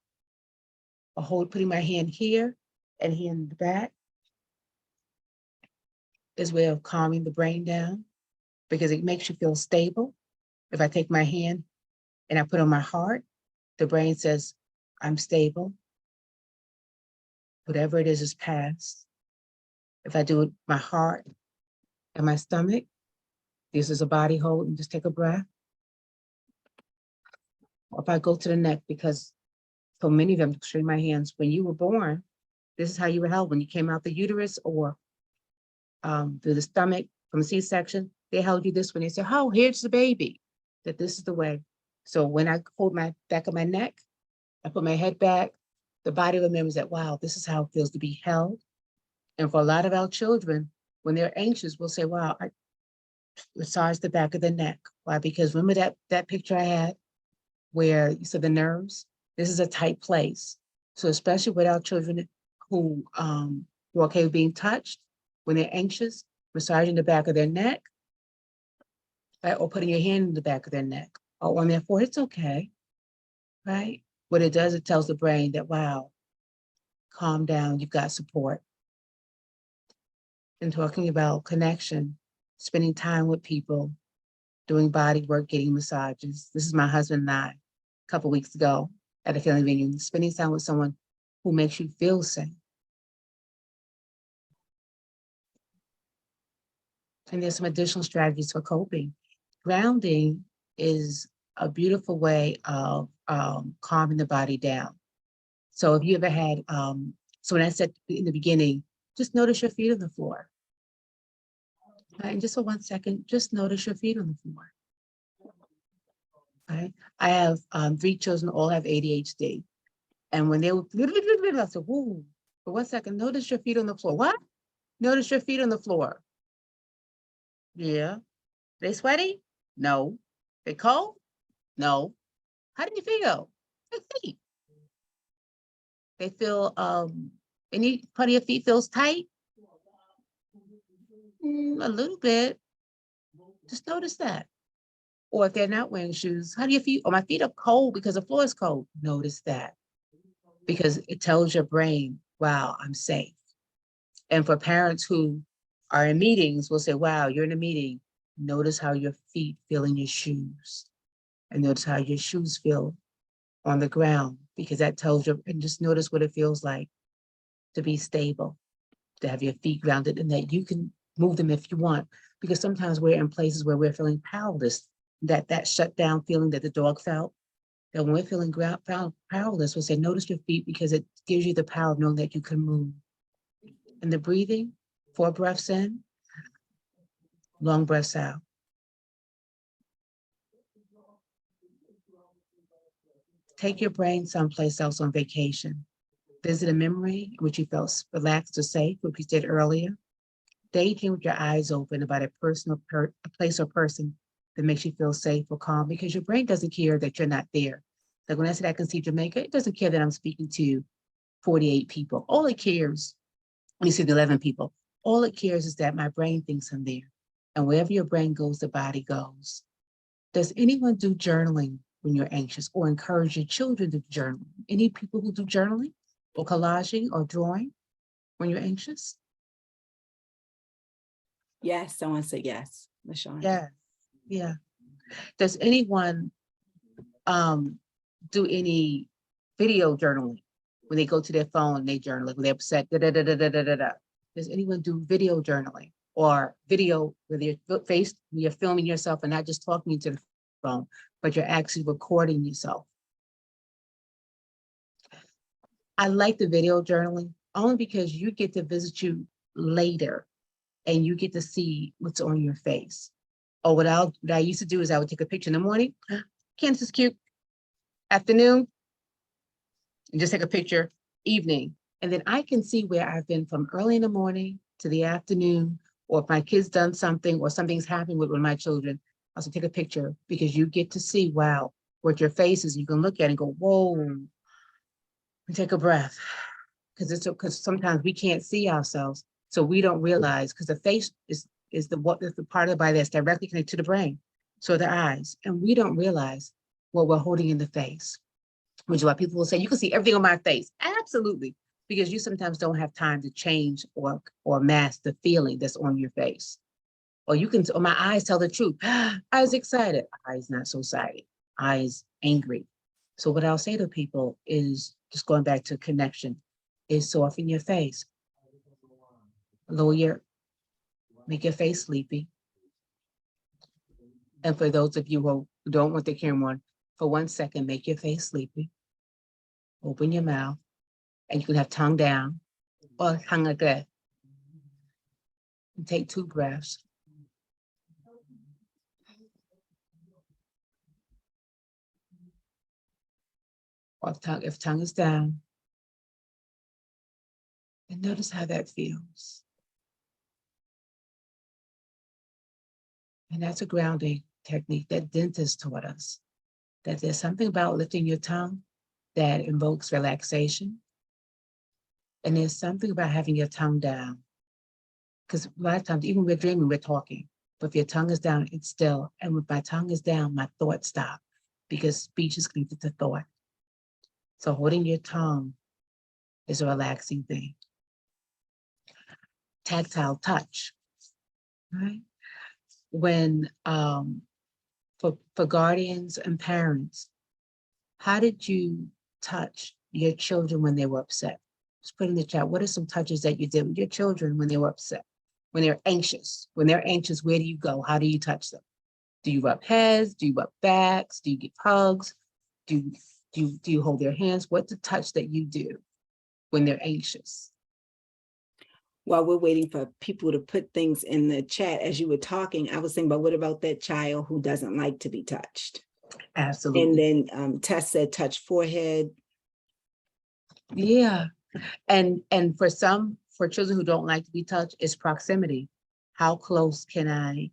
or putting my hand here and here in the back is a way of calming the brain down, because it makes you feel stable. If I take my hand and I put on my heart, the brain says, I'm stable. Whatever it is past. If I do it, my heart and my stomach, this is a body hold, and just take a breath. Or if I go to the neck, because for many of them, straighten my hands, when you were born, this is how you were held. When you came out the uterus or through the stomach from C-section, they held you this way. They said, oh, here's the baby, that this is the way. So when I hold my back of my neck, I put my head back, the body remembers that, wow, this is how it feels to be held. And for a lot of our children, when they're anxious, we'll say, wow, I massage the back of the neck. Why? Because remember that picture I had where you said the nerves, this is a tight place. So especially with our children who are okay with being touched, when they're anxious, massaging the back of their neck, right? Or putting your hand in the back of their neck or on their forehead, it's okay, right? What it does, it tells the brain that, wow, calm down, you've got support. And talking about connection, spending time with people, doing body work, getting massages. This is my husband and I, a couple of weeks ago at a family reunion, spending time with someone who makes you feel safe. And there's some additional strategies for coping. Grounding is a beautiful way of calming the body down. So if you ever had, so when I said in the beginning, just notice your feet on the floor. Right? And just for 1 second, just notice your feet on the floor. Right? I have 3 children, all have ADHD. And when they were, I said, whoa, for 1 second, notice your feet on the floor. What? Notice your feet on the floor. Yeah. They sweaty? No. They cold? No. How do you feel? They feel Any part of your feet feels tight? A little bit. Just notice that. Or if they're not wearing shoes, how do your feet, oh, my feet are cold because the floor is cold. Notice that. Because it tells your brain, wow, I'm safe. And for parents who are in meetings, will say, wow, you're in a meeting. Notice how your feet feel in your shoes. And notice how your shoes feel on the ground, because that tells you, and just notice what it feels like to be stable, to have your feet grounded, and that you can move them if you want. Because sometimes we're in places where we're feeling powerless, that shut down feeling that the dog felt, that when we're feeling powerless, we'll say, notice your feet, because it gives you the power of knowing that you can move. And the breathing, 4 breaths in, long breaths out. Take your brain someplace else on vacation. Visit a memory in which you felt relaxed or safe, which we did earlier. Daydream with your eyes open about a place or person that makes you feel safe or calm, because your brain doesn't care that you're not there. Like when I said I can see Jamaica, it doesn't care that I'm speaking to 48 people. All it cares, you see the 11 people, all it cares is that my brain thinks I'm there. And wherever your brain goes, the body goes. Does anyone do journaling when you're anxious, or encourage your children to journal? Any people who do journaling or collaging or drawing when you're anxious? Yes, someone said yes, LaShawn. Yeah, yeah. Does anyone do any video journaling when they go to their phone, they journal, like when they're upset, da, da, da, da, da, da, da, da. Does anyone do video journaling or video with your face, you're filming yourself and not just talking into the phone, but you're actually recording yourself? I like the video journaling only because you get to visit you later and you get to see what's on your face. Or what I used to do is I would take a picture in the morning. Candice is cute. Afternoon, and just take a picture, evening. And then I can see where I've been from early in the morning to the afternoon, or if my kid's done something or something's happening with one of my children, I'll take a picture, because you get to see, wow, what your face is. You can look at it and go, whoa, and take a breath. Because sometimes we can't see ourselves. So we don't realize, because the face is the part of the body that's directly connected to the brain. So the eyes, and we don't realize what we're holding in the face. Which is why people will say, you can see everything on my face. Absolutely. Because you sometimes don't have time to change or mask the feeling that's on your face. Or you can, or my eyes tell the truth. I was excited. Eyes not so excited. Eyes angry. So what I'll say to people is, just going back to connection, is soften your face. Make your face sleepy. And for those of you who don't want the camera on, for 1 second, make your face sleepy. Open your mouth, and you can have tongue down or tongue like that. And take 2 breaths. Or if tongue is down. And notice how that feels. And that's a grounding technique that dentists taught us, that there's something about lifting your tongue that invokes relaxation. And there's something about having your tongue down. Because a lot of times, even when we're dreaming, we're talking. But if your tongue is down, it's still. And when my tongue is down, my thoughts stop, because speech is connected to thought. So holding your tongue is a relaxing thing. Tactile touch, right? When, for guardians and parents, how did you touch your children when they were upset? Just put in the chat, what are some touches that you did with your children when they were upset? When they're anxious? When they're anxious, where do you go? How do you touch them? Do you rub heads? Do you rub backs? Do you give hugs? Do you hold their hands? What's the touch that you do when they're anxious? While we're waiting for people to put things in the chat, as you were talking, I was thinking about, what about that child who doesn't like to be touched? Absolutely. And then Tess said, touch forehead. Yeah. And for children who don't like to be touched, it's proximity. How close can I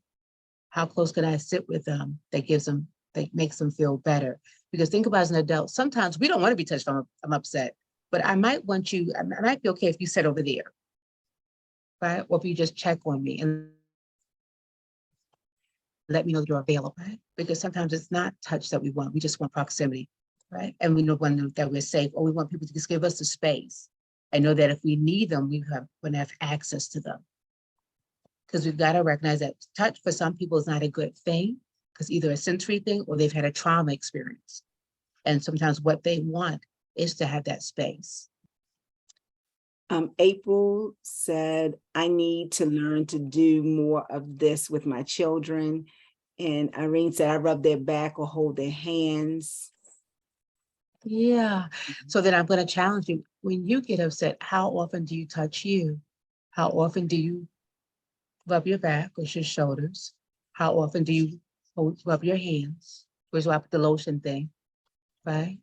sit with them that makes them feel better? Because think about, as an adult, sometimes we don't want to be touched if I'm upset. But I might want you, I might be okay if you sit over there, right? Or if you just check on me and let me know you're available, right? Because sometimes it's not touch that we want. We just want proximity, right? And we know that we're safe, or we want people to just give us the space and know that if we need them, we have going to have access to them. Because we've got to recognize that touch for some people is not a good thing, because either a sensory thing or they've had a trauma experience. And sometimes what they want is to have that space. April said, I need to learn to do more of this with my children. And Irene said, I rub their back or hold their hands. Yeah. So then I'm going to challenge you. When you get upset, how often do you touch you? How often do you rub your back or your shoulders? How often do you rub your hands? Where's rub the lotion thing, right?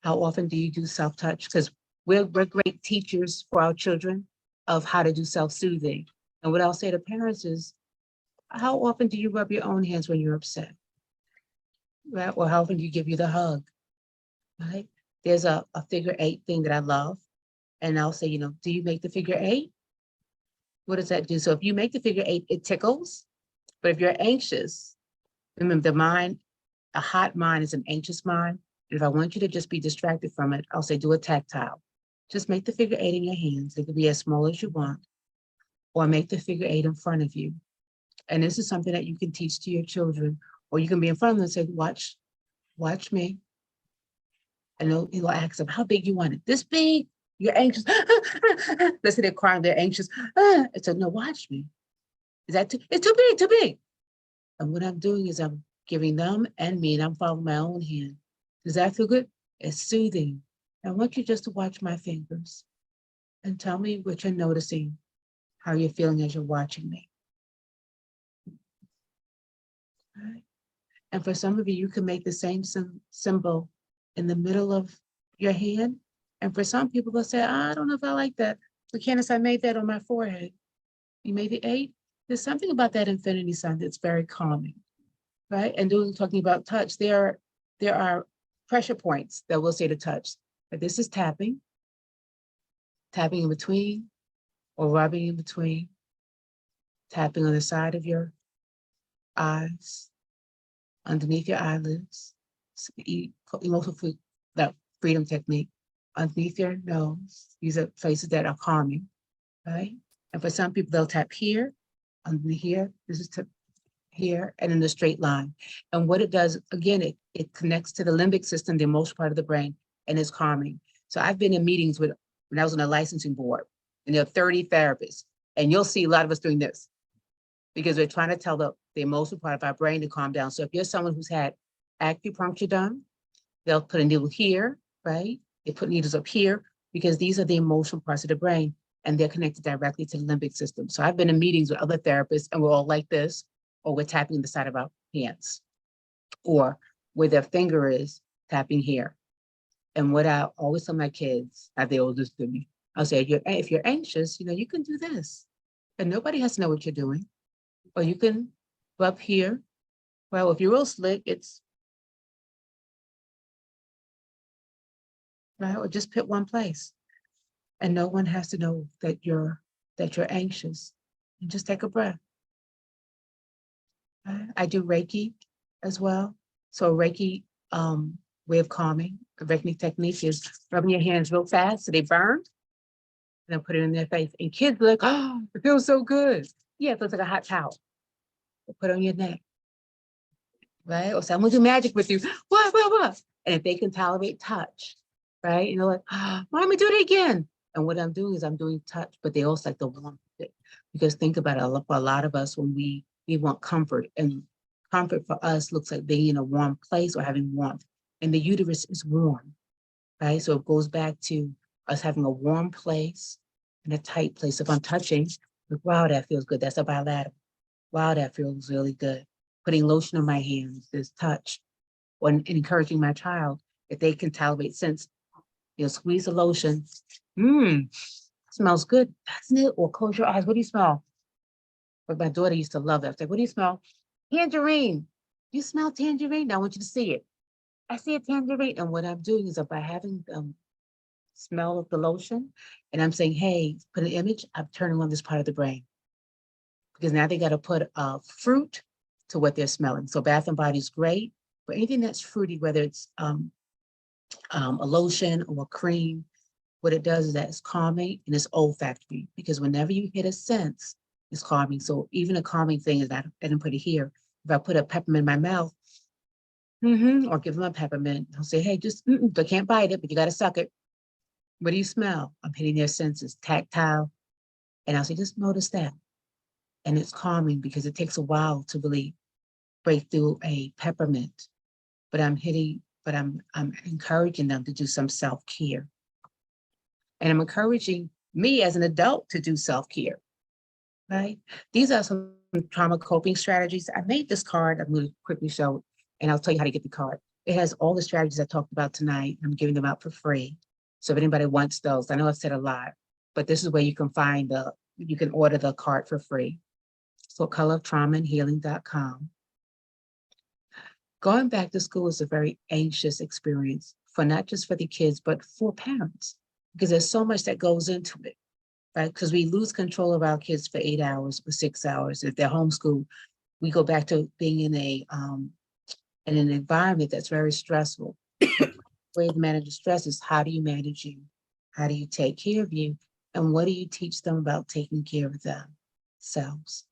How often do you do self-touch? Because we're great teachers for our children of how to do self-soothing. And what I'll say to parents is, how often do you rub your own hands when you're upset? Right? Or how often do you give you the hug? Right? There's a figure 8 thing that I love. And I'll say, do you make the figure 8? What does that do? So if you make the figure 8, it tickles. But if you're anxious, remember the mind, a hot mind is an anxious mind. And if I want you to just be distracted from it, I'll say do a tactile. Just make the figure 8 in your hands. It could be as small as you want, or make the figure 8 in front of you. And this is something that you can teach to your children, or you can be in front of them and say, watch me. And he'll ask them, how big you want it? This big? You're anxious. Let's say they're crying, they're anxious. I said, no, watch me. Is that it's too big, too big. And what I'm doing is I'm giving them and me, and I'm following my own hand. Does that feel good? It's soothing. I want you just to watch my fingers and tell me what you're noticing, how you're feeling as you're watching me. Right. And for some of you, you can make the same symbol in the middle of your hand. And for some people, they'll say, I don't know if I like that. So Candice, I made that on my forehead. You made the 8. There's something about that infinity sign that's very calming, right? And talking about touch, there are pressure points that we'll say to touch. But this is tapping in between, or rubbing in between, tapping on the side of your eyes, underneath your eyelids, emotional that freedom technique, underneath your nose. These are places that are calming, right? And for some people, they'll tap here, under here, this is here, and in the straight line. And what it does, again, it connects to the limbic system, the emotional part of the brain, and is calming. So I've been in meetings when I was on a licensing board, and there are 30 therapists, and you'll see a lot of us doing this because we're trying to tell the emotional part of our brain to calm down. So if you're someone who's had acupuncture done, they'll put a needle here, right? They put needles up here because these are the emotional parts of the brain, and they're connected directly to the limbic system. So I've been in meetings with other therapists, and we're all like this, or we're tapping the side of our hands, or where their finger is, tapping here. And what I always tell my kids, as they always do me, I'll say, if you're anxious, you can do this, and nobody has to know what you're doing. Or you can rub here. Well, if you're real slick, it's right, or just pick one place. And no one has to know that you're anxious. And just take a breath. I do Reiki as well. So Reiki way of calming, the Reiki technique is rubbing your hands real fast so they burn, and then put it in their face. And kids are like, oh, it feels so good. Yeah, it feels like a hot towel. Put it on your neck. Right? Or say, I'm gonna do magic with you. What? And if they can tolerate touch, right? Like, oh, mommy, do it again. And what I'm doing is I'm doing touch, but they also like the warmth of it. Because think about it, for a lot of us, when we want comfort, and comfort for us looks like being in a warm place or having warmth. And the uterus is warm, right? So it goes back to us having a warm place and a tight place. If I'm touching, like, wow, that feels good. That's a bilateral. Wow, that feels really good. Putting lotion on my hands is touch. Or encouraging my child, if they can tolerate scents, squeeze the lotion. Smells good, doesn't it? Or close your eyes. What do you smell? But my daughter used to love that. I was like, what do you smell? Tangerine. You smell tangerine? Now I want you to see it. I see a tangerine. And what I'm doing is by having them smell of the lotion. And I'm saying, hey, put an image, I'm turning on this part of the brain. Because now they got to put fruit to what they're smelling. So Bath and Body is great, but anything that's fruity, whether it's a lotion or a cream, what it does is that it's calming and it's olfactory, because whenever you hit a sense, it's calming. So even a calming thing is that I didn't put it here. If I put a peppermint in my mouth, or give them a peppermint, I'll say, hey, just, they can't bite it, but you got to suck it. What do you smell? I'm hitting their senses, tactile. And I'll say, just notice that. And it's calming because it takes a while to really break through a peppermint. But I'm encouraging them to do some self-care. And I'm encouraging me as an adult to do self-care, right? These are some trauma coping strategies. I made this card, I'm going to quickly show, and I'll tell you how to get the card. It has all the strategies I talked about tonight. I'm giving them out for free. So if anybody wants those, I know I've said a lot, but this is where you can find you can order the card for free. So coloroftraumaandhealing.com. Going back to school is a very anxious experience for not just for the kids, but for parents, because there's so much that goes into it, right? Because we lose control of our kids for 8 hours or 6 hours. If they're homeschooled, we go back to being in an environment that's very stressful. The way to manage the stress is, how do you manage you? How do you take care of you? And what do you teach them about taking care of themselves?